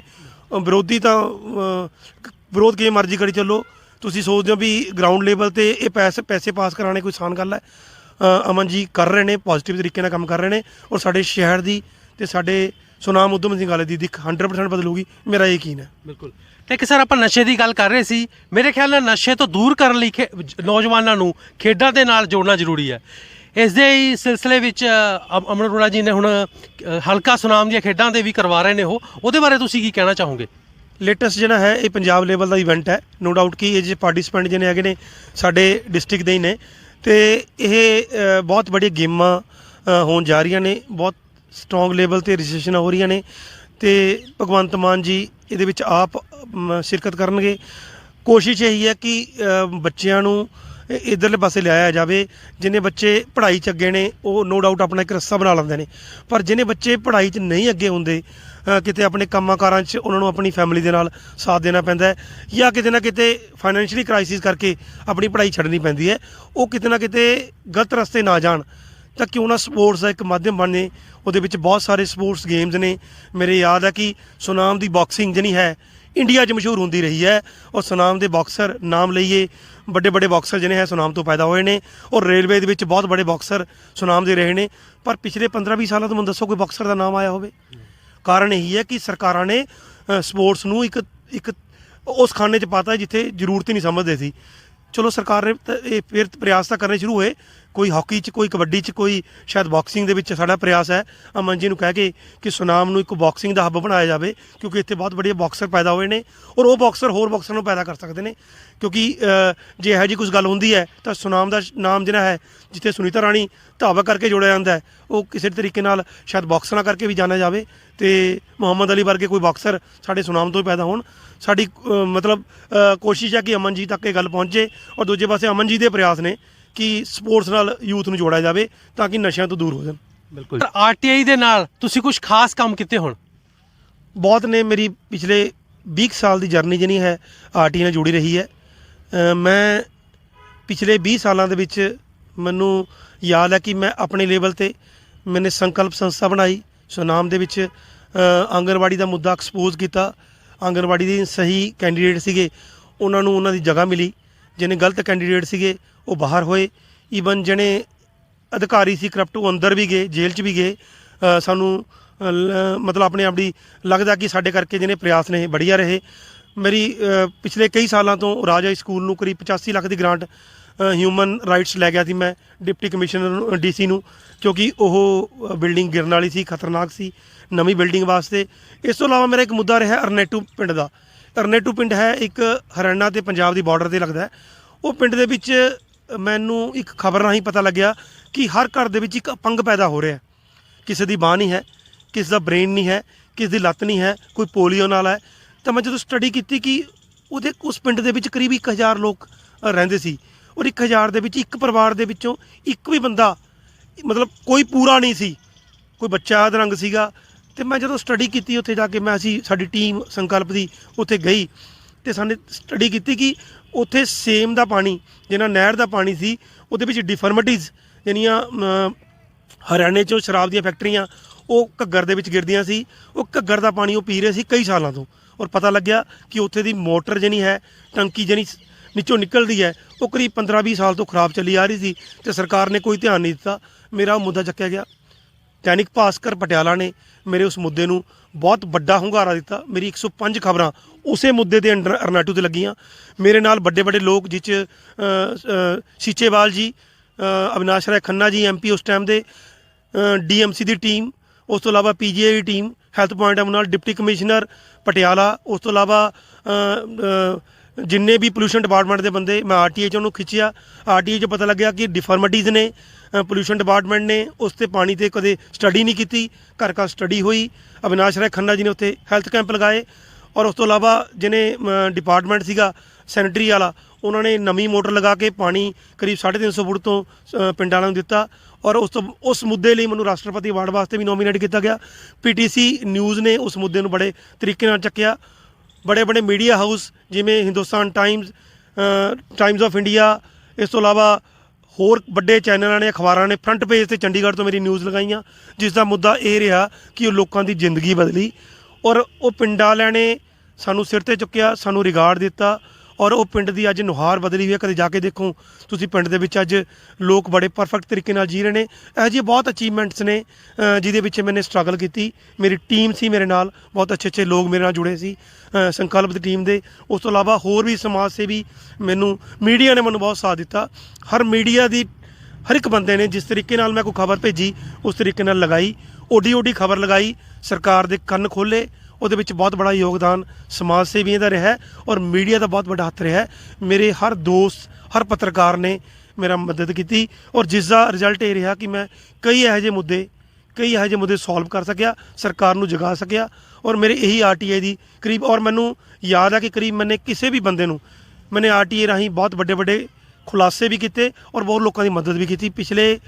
ਵਿਰੋਧੀ ਤਾਂ ਵਿਰੋਧ ਕਿਵੇਂ ਮਰਜ਼ੀ ਕਰੀ ਚੱਲੋ, ਤੁਸੀਂ ਸੋਚਦੇ ਹੋ ਵੀ ਗਰਾਊਂਡ ਲੈਵਲ ਤੇ ਇਹ ਪੈਸੇ ਪਾਸ ਕਰਾਉਣੇ ਕੋਈ ਆਸਾਨ ਗੱਲ ਹੈ। ਅਮਨ ਜੀ ਕਰ ਰਹੇ ਨੇ, ਪੋਜ਼ਿਟਿਵ ਤਰੀਕੇ ਨਾਲ ਕੰਮ ਕਰ ਰਹੇ ਨੇ, ਔਰ ਸਾਡੇ ਸ਼ਹਿਰ ਦੀ ਤੇ ਸਾਡੇ ਸੁਨਾਮ ਉਧਮ ਸਿੰਘ ਵਾਲੇ ਦੀ ਦਿੱਖ 100% ਬਦਲੂਗੀ, ਮੇਰਾ ਯਕੀਨ ਹੈ। ਬਿਲਕੁਲ। ਤੇ ਕਿ ਸਰ ਆਪਾਂ ਨਸ਼ੇ ਦੀ ਗੱਲ ਕਰ ਰਹੇ ਸੀ, ਮੇਰੇ ਖਿਆਲ ਨਾਲ ਨਸ਼ੇ ਤੋਂ ਦੂਰ ਕਰਨ ਲਈ ਨੌਜਵਾਨਾਂ ਨੂੰ ਖੇਡਾਂ ਦੇ ਨਾਲ ਜੋੜਨਾ ਜ਼ਰੂਰੀ ਹੈ। ਇਸ ਦੇ ਹੀ ਸਿਲਸਿਲੇ ਵਿੱਚ ਅਮਨ ਅਰੋੜਾ ਜੀ ਨੇ ਹੁਣ ਹਲਕਾ ਸੁਨਾਮ ਦੀਆਂ ਖੇਡਾਂ ਦੇ ਵੀ ਕਰਵਾ ਰਹੇ ਨੇ, ਉਹਦੇ ਬਾਰੇ ਤੁਸੀਂ ਕੀ ਕਹਿਣਾ ਚਾਹੋਗੇ? ਲੇਟੈਸਟ ਜਿਹੜਾ ਹੈ ਇਹ ਪੰਜਾਬ ਲੈਵਲ ਦਾ ਇਵੈਂਟ ਹੈ, ਨੋ ਡਾਊਟ ਕਿ ਇਹ ਜੇ ਪਾਰਟਿਸਪੈਂਟ ਜਿਹਨੇ ਹੈਗੇ ਨੇ ਸਾਡੇ ਡਿਸਟ੍ਰਿਕਟ ਦੇ ਹੀ ਨੇ, ਤੇ ਇਹ ਬਹੁਤ ਬੜੀਆਂ ਗੇਮਾਂ ਹੋਣ ਜਾ ਰਹੀਆਂ ਨੇ, ਬਹੁਤ ਸਟਰੋਂਗ ਲੈਵਲ ਤੇ ਰਜਿਸਟ੍ਰੇਸ਼ਨ ਹੋ ਰਹੀਆਂ ਨੇ, ਤੇ ਭਗਵੰਤ ਮਾਨ ਜੀ ਇਹਦੇ ਵਿੱਚ ਆਪ ਸ਼ਿਰਕਤ ਕਰਨਗੇ। ਕੋਸ਼ਿਸ਼ ਇਹੀ ਹੈ ਕਿ ਬੱਚਿਆਂ ਨੂੰ ਇੱਧਰਲੇ ਪਾਸੇ ਲਿਆਇਆ ਜਾਵੇ। ਜਿਹਨੇ ਬੱਚੇ ਪੜ੍ਹਾਈ 'ਚ ਅੱਗੇ ਨੇ ਉਹ ਨੋ ਡਾਊਟ ਆਪਣਾ ਇੱਕ ਰਸਤਾ ਬਣਾ ਲੈਂਦੇ ਨੇ, ਪਰ ਜਿਹਨੇ ਬੱਚੇ ਪੜ੍ਹਾਈ 'ਚ ਨਹੀਂ ਅੱਗੇ ਹੁੰਦੇ, ਕਿਤੇ ਆਪਣੇ ਕੰਮਾਂ ਕਾਰਾਂ 'ਚ ਉਹਨਾਂ ਨੂੰ ਆਪਣੀ ਫੈਮਿਲੀ ਦੇ ਨਾਲ ਸਾਥ ਦੇਣਾ ਪੈਂਦਾ ਹੈ, ਜਾਂ ਕਿਤੇ ਨਾ ਕਿਤੇ ਫਾਈਨੈਂਸ਼ੀਅਲੀ ਕ੍ਰਾਈਸਿਸ ਕਰਕੇ ਆਪਣੀ ਪੜ੍ਹਾਈ ਛੱਡਣੀ ਪੈਂਦੀ ਹੈ, ਉਹ ਕਿਤੇ ਨਾ ਕਿਤੇ ਗਲਤ ਰਸਤੇ ਨਾ ਜਾਣ ਤਾਂ ਕਿਉਂ ਨਾ ਸਪੋਰਟਸ ਦਾ ਇੱਕ ਮਾਧਿਅਮ ਬਣੇ। ਉਹਦੇ ਵਿੱਚ ਬਹੁਤ ਸਾਰੇ ਸਪੋਰਟਸ ਗੇਮਸ ਨੇ। ਮੇਰੇ ਯਾਦ ਹੈ ਕਿ ਸੁਨਾਮ ਦੀ ਬਾਕਸਿੰਗ ਜਿਹੜੀ ਹੈ ਇੰਡੀਆ 'ਚ ਮਸ਼ਹੂਰ ਹੁੰਦੀ ਰਹੀ ਹੈ, ਔਰ ਸੁਨਾਮ ਦੇ ਬਾਕਸਰ ਨਾਮ ਲਈਏ ਵੱਡੇ ਵੱਡੇ ਬਾਕਸਰ ਜਿਹੜੇ ਹੈ ਸੁਨਾਮ ਤੋਂ ਪੈਦਾ ਹੋਏ ਨੇ, ਔਰ ਰੇਲਵੇ ਦੇ ਵਿੱਚ ਬਹੁਤ ਬੜੇ ਬਾਕਸਰ ਸੁਨਾਮ ਦੇ ਰਹੇ ਨੇ। ਪਰ ਪਿਛਲੇ 15-20 ਸਾਲਾਂ ਤੋਂ ਮੈਨੂੰ ਦੱਸੋ ਕੋਈ ਬਾਕਸਰ ਦਾ ਨਾਮ ਆਇਆ ਹੋਵੇ? ਕਾਰਨ ਇਹੀ ਹੈ ਕਿ ਸਰਕਾਰਾਂ ਨੇ ਸਪੋਰਟਸ ਨੂੰ ਇੱਕ ਉਸ ਖਾਨੇ 'ਚ ਪਾਤਾ ਜਿੱਥੇ ਜ਼ਰੂਰਤ ਹੀ ਨਹੀਂ ਸਮਝਦੇ ਸੀ। ਚਲੋ ਸਰਕਾਰ ਨੇ ਇਹ ਫਿਰ ਪ੍ਰਯਾਸ ਤਾਂ ਕਰਨੇ ਸ਼ੁਰੂ ਹੋਏ, ਕੋਈ ਹਾਕੀ 'ਚ, ਕੋਈ ਕਬੱਡੀ 'ਚ, ਕੋਈ ਸ਼ਾਇਦ ਬਾਕਸਿੰਗ ਦੇ ਵਿੱਚ ਸਾਡਾ ਪ੍ਰਯਾਸ ਹੈ ਅਮਨ ਜੀ ਨੂੰ ਕਹਿ ਕੇ ਕਿ ਸੁਨਾਮ ਨੂੰ ਇੱਕ ਬਾਕਸਿੰਗ ਦਾ ਹੱਬ ਬਣਾਇਆ ਜਾਵੇ, ਕਿਉਂਕਿ ਇੱਥੇ ਬਹੁਤ ਵਧੀਆ ਬਾਕਸਰ ਪੈਦਾ ਹੋਏ ਨੇ, ਔਰ ਉਹ ਬਾਕਸਰ ਹੋਰ ਬਾਕਸਰ ਨੂੰ ਪੈਦਾ ਕਰ ਸਕਦੇ ਨੇ। ਕਿਉਂਕਿ ਜੇ ਇਹੋ ਜਿਹੀ ਕੁਝ ਗੱਲ ਹੁੰਦੀ ਹੈ ਤਾਂ ਸੁਨਾਮ ਦਾ ਨਾਮ ਜਿਹੜਾ ਹੈ, ਜਿੱਥੇ ਸੁਨੀਤਾ ਰਾਣੀ ਧਾਵਕ ਕਰਕੇ ਜੋੜਿਆ ਜਾਂਦਾ ਹੈ, ਉਹ ਕਿਸੇ ਤਰੀਕੇ ਨਾਲ ਸ਼ਾਇਦ ਬਾਕਸਰਾਂ ਕਰਕੇ ਵੀ ਜਾਣਿਆ ਜਾਵੇ, ਤੇ ਮੁਹੰਮਦ ਅਲੀ ਵਰਗੇ ਕੋਈ ਬਾਕਸਰ ਸਾਡੇ ਸੁਨਾਮ ਤੋਂ ਹੀ ਪੈਦਾ ਹੋਣ। ਸਾਡੀ ਮਤਲਬ ਕੋਸ਼ਿਸ਼ ਹੈ ਕਿ ਅਮਨ ਜੀ ਤੱਕ ਇਹ ਗੱਲ ਪਹੁੰਚੇ, ਔਰ ਦੂਜੇ ਪਾਸੇ ਅਮਨ ਜੀ ਦੇ ਪ੍ਰਯਾਸ ਨੇ ਕਿ ਸਪੋਰਟਸ ਨਾਲ ਯੂਥ ਨੂੰ ਜੋੜਿਆ ਜਾਵੇ ਤਾਂ ਕਿ ਨਸ਼ਿਆਂ ਤੋਂ ਦੂਰ ਹੋ ਜਾਣ। ਬਿਲਕੁਲ। ਆਰਟੀਆਈ ਦੇ ਨਾਲ ਤੁਸੀਂ ਕੁਝ ਖਾਸ ਕੰਮ ਕੀਤੇ ਹੋਣ? ਬਹੁਤ ਨੇ। ਮੇਰੀ ਪਿਛਲੇ 20 ਸਾਲ ਦੀ ਜਰਨੀ ਜਿਹੜੀ ਹੈ ਆਰਟੀਆਈ ਨਾਲ ਜੁੜੀ ਰਹੀ ਹੈ। ਮੈਂ ਪਿਛਲੇ 20 ਸਾਲਾਂ ਦੇ ਵਿੱਚ ਮੈਨੂੰ ਯਾਦ ਹੈ ਕਿ ਮੈਂ ਆਪਣੇ ਲੈਵਲ ਤੇ ਮੈंने ਸੰਕਲਪ ਸੰਸਥਾ ਬਣਾਈ, ਸੁਨਾਮ ਦੇ ਵਿੱਚ ਆਂਗਣਵਾੜੀ ਦਾ ਮੁੱਦਾ ਐਕਸਪੋਜ਼ ਕੀਤਾ। ਆਂਗਣਵਾੜੀ ਦੇ ਸਹੀ ਕੈਂਡੀਡੇਟ ਸੀਗੇ, ਉਹਨਾਂ ਨੂੰ ਉਹਨਾਂ ਦੀ ਜਗ੍ਹਾ ਮਿਲੀ, ਜਿਹਨੇ ਗਲਤ ਕੈਂਡੀਡੇਟ ਸੀਗੇ ਉਹ ਬਾਹਰ ਹੋਏ। ਈਵਨ ਜਿਹੜੇ ਅਧਿਕਾਰੀ ਸੀ ਕਰਪਟ ਉਹ ਅੰਦਰ ਵੀ ਗਏ, ਜੇਲ੍ਹ 'ਚ ਵੀ ਗਏ। ਸਾਨੂੰ ਮਤਲਬ ਆਪਣੇ ਆਪ ਦੀ ਲੱਗਦਾ ਕਿ ਸਾਡੇ ਕਰਕੇ ਜਿਹਨੇ ਪ੍ਰਯਾਸ ਨੇ ਬੜੀਆ ਰਹੇ। ਮੇਰੀ ਪਿਛਲੇ ਕਈ ਸਾਲਾਂ ਤੋਂ ਰਾਜ ਹਾਈ ਸਕੂਲ ਨੂੰ ਕਰੀਬ 85 ਲੱਖ ਦੀ ਗ੍ਰਾਂਟ ਹਿਊਮਨ ਰਾਈਟਸ ਲੈ ਗਿਆ ਸੀ ਮੈਂ ਡਿਪਟੀ ਕਮਿਸ਼ਨਰ ਨੂੰ, ਡੀਸੀ ਨੂੰ, ਕਿਉਂਕਿ ਉਹ ਬਿਲਡਿੰਗ ਗਿਰਨ ਵਾਲੀ ਸੀ, ਖਤਰਨਾਕ ਸੀ ਨਵੀਂ ਬਿਲਡਿੰਗ ਵਾਸਤੇ। ਇਸ ਤੋਂ ਇਲਾਵਾ ਮੇਰਾ ਇੱਕ ਮੁੱਦਾ ਰਿਹਾ ਅਰਨੇਟੂ ਪਿੰਡ ਦਾ। ਅਰਨੇਟੂ ਪਿੰਡ ਹੈ ਇੱਕ ਹਰਿਆਣਾ ਤੇ ਪੰਜਾਬ ਦੀ ਬਾਰਡਰ 'ਤੇ ਲੱਗਦਾ। ਉਹ ਪਿੰਡ ਦੇ ਵਿੱਚ ਮੈਨੂੰ ਇੱਕ ਖਬਰ ਰਾਹੀਂ ਪਤਾ ਲੱਗਿਆ ਕਿ ਹਰ ਘਰ ਦੇ ਵਿੱਚ ਇੱਕ ਅਪੰਗ ਪੈਦਾ ਹੋ ਰਿਹਾ। ਕਿਸੇ ਦੀ ਬਾਂਹ ਨਹੀਂ ਹੈ, ਕਿਸੇ ਦਾ ਬ੍ਰੇਨ ਨਹੀਂ ਹੈ, ਕਿਸੇ ਦੀ ਲੱਤ ਨਹੀਂ ਹੈ, ਕੋਈ ਪੋਲੀਓ ਨਾਲ ਹੈ। ਤਾਂ ਮੈਂ ਜਦੋਂ ਸਟੱਡੀ ਕੀਤੀ ਕਿ ਉਸ ਪਿੰਡ ਦੇ ਵਿੱਚ ਕਰੀਬ 1000 ਲੋਕ ਰਹਿੰਦੇ ਸੀ, ਔਰ 1000 ਦੇ ਵਿੱਚ ਇੱਕ ਪਰਿਵਾਰ ਦੇ ਵਿੱਚੋਂ ਇੱਕ ਵੀ ਬੰਦਾ ਮਤਲਬ ਕੋਈ ਪੂਰਾ ਨਹੀਂ ਸੀ, ਕੋਈ ਬੱਚਾ ਅਧਰੰਗ ਸੀਗਾ। ਅਤੇ ਮੈਂ ਜਦੋਂ ਸਟੱਡੀ ਕੀਤੀ ਉੱਥੇ ਜਾ ਕੇ, ਸਾਡੀ ਟੀਮ ਸੰਕਲਪ ਦੀ ਉੱਥੇ ਗਈ ਅਤੇ ਸਾਨੇ ਸਟੱਡੀ ਕੀਤੀ ਕਿ ਉੱਥੇ ਸੇਮ ਦਾ ਪਾਣੀ ਜਿਹੜਾ ਨਹਿਰ ਦਾ ਪਾਣੀ ਸੀ ਉਹਦੇ ਵਿੱਚ ਡਿਫਰਮਿਟੀਜ਼ ਜਿਹੜੀਆਂ ਹਰਿਆਣੇ 'ਚੋਂ ਸ਼ਰਾਬ ਦੀਆਂ ਫੈਕਟਰੀਆਂ ਉਹ ਘੱਗਰ ਦੇ ਵਿੱਚ ਗਿਰਦੀਆਂ ਸੀ। ਉਹ ਘੱਗਰ ਦਾ ਪਾਣੀ ਉਹ ਪੀ ਰਹੇ ਸੀ ਕਈ ਸਾਲਾਂ ਤੋਂ, ਔਰ ਪਤਾ ਲੱਗਿਆ ਕਿ ਉੱਥੇ ਦੀ ਮੋਟਰ ਜਿਹੜੀ ਹੈ, ਟੰਕੀ ਜਿਹੜੀ ਨੀਚੋਂ ਨਿਕਲਦੀ ਹੈ, ਉਹ ਕਰੀਬ 15-20 ਸਾਲ ਤੋਂ ਖਰਾਬ ਚੱਲੀ ਆ ਰਹੀ ਸੀ ਤੇ ਸਰਕਾਰ ਨੇ ਕੋਈ ਧਿਆਨ ਨਹੀਂ ਦਿੱਤਾ। ਮੇਰਾ ਉਹ ਮੁੱਦਾ ਚੱਕਿਆ ਗਿਆ। ਦੈਨਿਕ ਭਾਸਕਰ ਪਟਿਆਲਾ ਨੇ ਮੇਰੇ ਉਸ ਮੁੱਦੇ ਨੂੰ ਬਹੁਤ ਵੱਡਾ ਹੁੰਗਾਰਾ ਦਿੱਤਾ। ਮੇਰੀ 105 ਖਬਰਾਂ ਉਸੇ ਮੁੱਦੇ ਦੇ ਅੰਡਰ ਅਰਨਾਟੂ ਤੇ ਲੱਗੀਆਂ। ਮੇਰੇ ਨਾਲ ਵੱਡੇ ਵੱਡੇ ਲੋਕ, ਜਿਹ 'ਚ ਸੀਚੇਵਾਲ ਜੀ, ਅਵਿਨਾਸ਼ ਰਾਏ ਖੰਨਾ ਜੀ MP ਉਸ ਟਾਈਮ ਦੇ, DMC ਦੀ ਟੀਮ, ਉਸ ਤੋਂ ਇਲਾਵਾ PGI the team, health point of ਨਾਲ ਡਿਪਟੀ ਕਮਿਸ਼ਨਰ ਪਟਿਆਲਾ, ਉਸ ਤੋਂ ਇਲਾਵਾ ਜਿੰਨੇ ਵੀ ਪੋਲਿਊਸ਼ਨ ਡਿਪਾਰਟਮੈਂਟ ਦੇ ਬੰਦੇ, ਮੈਂ RTI 'ਚ ਉਹਨੂੰ ਖਿੱਚਿਆ। RTI 'ਚ ਪਤਾ ਲੱਗਿਆ ਕਿ ਡਿਫਾਰਮਿਟੀਜ਼ ਨੇ, ਪੋਲਿਊਸ਼ਨ ਡਿਪਾਰਟਮੈਂਟ ਨੇ ਉਸ 'ਤੇ ਪਾਣੀ 'ਤੇ ਕਦੇ ਸਟੱਡੀ ਨਹੀਂ ਕੀਤੀ। ਘਰ ਘਰ ਸਟੱਡੀ ਹੋਈ। ਅਵਿਨਾਸ਼ ਰਾਏ ਖੰਨਾ ਜੀ ਨੇ ਉੱਥੇ ਹੈਲਥ ਕੈਂਪ ਲਗਾਏ। ਔਰ ਉਸ ਤੋਂ ਇਲਾਵਾ ਜਿਹਨੇ ਡਿਪਾਰਟਮੈਂਟ ਸੀਗਾ ਸੈਨੇਟਰੀ ਵਾਲਾ, ਉਹਨਾਂ ਨੇ ਨਵੀਂ ਮੋਟਰ ਲਗਾ ਕੇ ਪਾਣੀ ਕਰੀਬ 350 ਫੁੱਟ ਤੋਂ ਪਿੰਡਾਂ ਵਾਲਿਆਂ ਨੂੰ ਦਿੱਤਾ। ਔਰ ਉਸ ਮੁੱਦੇ ਲਈ ਮੈਨੂੰ ਰਾਸ਼ਟਰਪਤੀ ਅਵਾਰਡ ਵਾਸਤੇ ਵੀ ਨੋਮੀਨੇਟ ਕੀਤਾ ਗਿਆ। PTC ਨਿਊਜ਼ ਨੇ ਉਸ ਮੁੱਦੇ ਨੂੰ ਬੜੇ ਤਰੀਕੇ ਨਾਲ ਚੱਕਿਆ। ਬੜੇ ਬੜੇ ਮੀਡੀਆ ਹਾਊਸ ਜਿਵੇਂ ਹਿੰਦੁਸਤਾਨ ਟਾਈਮਜ਼ ਆਫ ਇੰਡੀਆ, ਇਸ ਤੋਂ ਇਲਾਵਾ ਹੋਰ ਵੱਡੇ ਚੈਨਲਾਂ ਨੇ, ਅਖਬਾਰਾਂ ਨੇ ਫਰੰਟ ਪੇਜ 'ਤੇ ਚੰਡੀਗੜ੍ਹ ਤੋਂ ਮੇਰੀ ਨਿਊਜ਼ ਲਗਾਈਆਂ, ਜਿਸ ਦਾ ਮੁੱਦਾ ਇਹ ਰਿਹਾ ਕਿ ਉਹ ਲੋਕਾਂ ਦੀ ਜ਼ਿੰਦਗੀ ਬਦਲੀ। ਔਰ ਉਹ ਪਿੰਡਾਂ ਵਾਲਿਆਂ ਨੇ ਸਾਨੂੰ ਸਿਰ 'ਤੇ ਚੁੱਕਿਆ, ਸਾਨੂੰ ਰਿਗਾਰਡ ਦਿੱਤਾ। ਔਰ ਉਹ ਪਿੰਡ ਦੀ ਅੱਜ ਨੁਹਾਰ ਬਦਲੀ ਹੋਈ ਹੈ। ਕਦੇ ਜਾ ਕੇ ਦੇਖੋ ਤੁਸੀਂ, ਪਿੰਡ ਦੇ ਵਿੱਚ ਅੱਜ ਲੋਕ ਬੜੇ ਪਰਫੈਕਟ ਤਰੀਕੇ ਨਾਲ ਜੀ ਰਹੇ ਨੇ। ਇਹੋ ਜਿਹੇ ਬਹੁਤ ਅਚੀਵਮੈਂਟਸ ਨੇ ਜਿਹਦੇ ਵਿੱਚ ਮੈंने ਸਟਰਗਲ ਕੀਤੀ। ਮੇਰੀ ਟੀਮ ਸੀ ਮੇਰੇ ਨਾਲ, ਬਹੁਤ ਅੱਛੇ ਲੋਕ ਮੇਰੇ ਨਾਲ ਜੁੜੇ ਸੀ ਸੰਕਲਪ ਦੀ ਟੀਮ ਦੇ। ਉਸ ਤੋਂ ਇਲਾਵਾ ਹੋਰ ਵੀ ਸਮਾਜ ਸੇਵੀ, ਮੀਡੀਆ ਨੇ ਮੈਨੂੰ ਬਹੁਤ ਸਾਥ ਦਿੱਤਾ। ਹਰ ਇੱਕ ਬੰਦੇ ਨੇ ਜਿਸ ਤਰੀਕੇ ਨਾਲ ਮੈਂ ਕੋਈ ਖਬਰ ਭੇਜੀ ਉਸ ਤਰੀਕੇ ਨਾਲ ਲਗਾਈ। ਓਡੀ ਖਬਰ ਲਗਾਈ, ਸਰਕਾਰ ਦੇ ਕੰਨ ਖੋਲ੍ਹੇ। ਉਹਦੇ ਵਿੱਚ ਬਹੁਤ ਬੜਾ ਯੋਗਦਾਨ ਸਮਾਜ ਸੇਵੀਆਂ ਦਾ ਰਿਹਾ ਔਰ ਮੀਡੀਆ ਦਾ ਬਹੁਤ ਵੱਡਾ ਹੱਥ ਰਿਹਾ। ਮੇਰੇ ਹਰ ਦੋਸਤ, ਹਰ ਪੱਤਰਕਾਰ ਨੇ ਮੇਰਾ ਮਦਦ ਕੀਤੀ ਔਰ ਜਿਸ ਦਾ ਰਿਜ਼ਲਟ ਇਹ ਰਿਹਾ ਕਿ ਮੈਂ ਕਈ ਇਹੋ ਜਿਹੇ ਮੁੱਦੇ ਸੋਲਵ ਕਰ ਸਕਿਆ, ਸਰਕਾਰ ਨੂੰ ਜਗਾ ਸਕਿਆ। ਔਰ ਮੇਰੇ ਇਹੀ RTI ਦੀ ਕਰੀਬ, ਔਰ ਮੈਨੂੰ ਯਾਦ ਹੈ ਕਿ ਕਰੀਬ ਮੈंने ਕਿਸੇ ਵੀ ਬੰਦੇ ਨੂੰ RTI ਰਾਹੀਂ ਬਹੁਤ ਵੱਡੇ ਖੁਲਾਸੇ ਵੀ ਕੀਤੇ ਔਰ ਬਹੁਤ ਲੋਕਾਂ ਦੀ ਮਦਦ ਵੀ ਕੀਤੀ। ਪਿਛਲੇ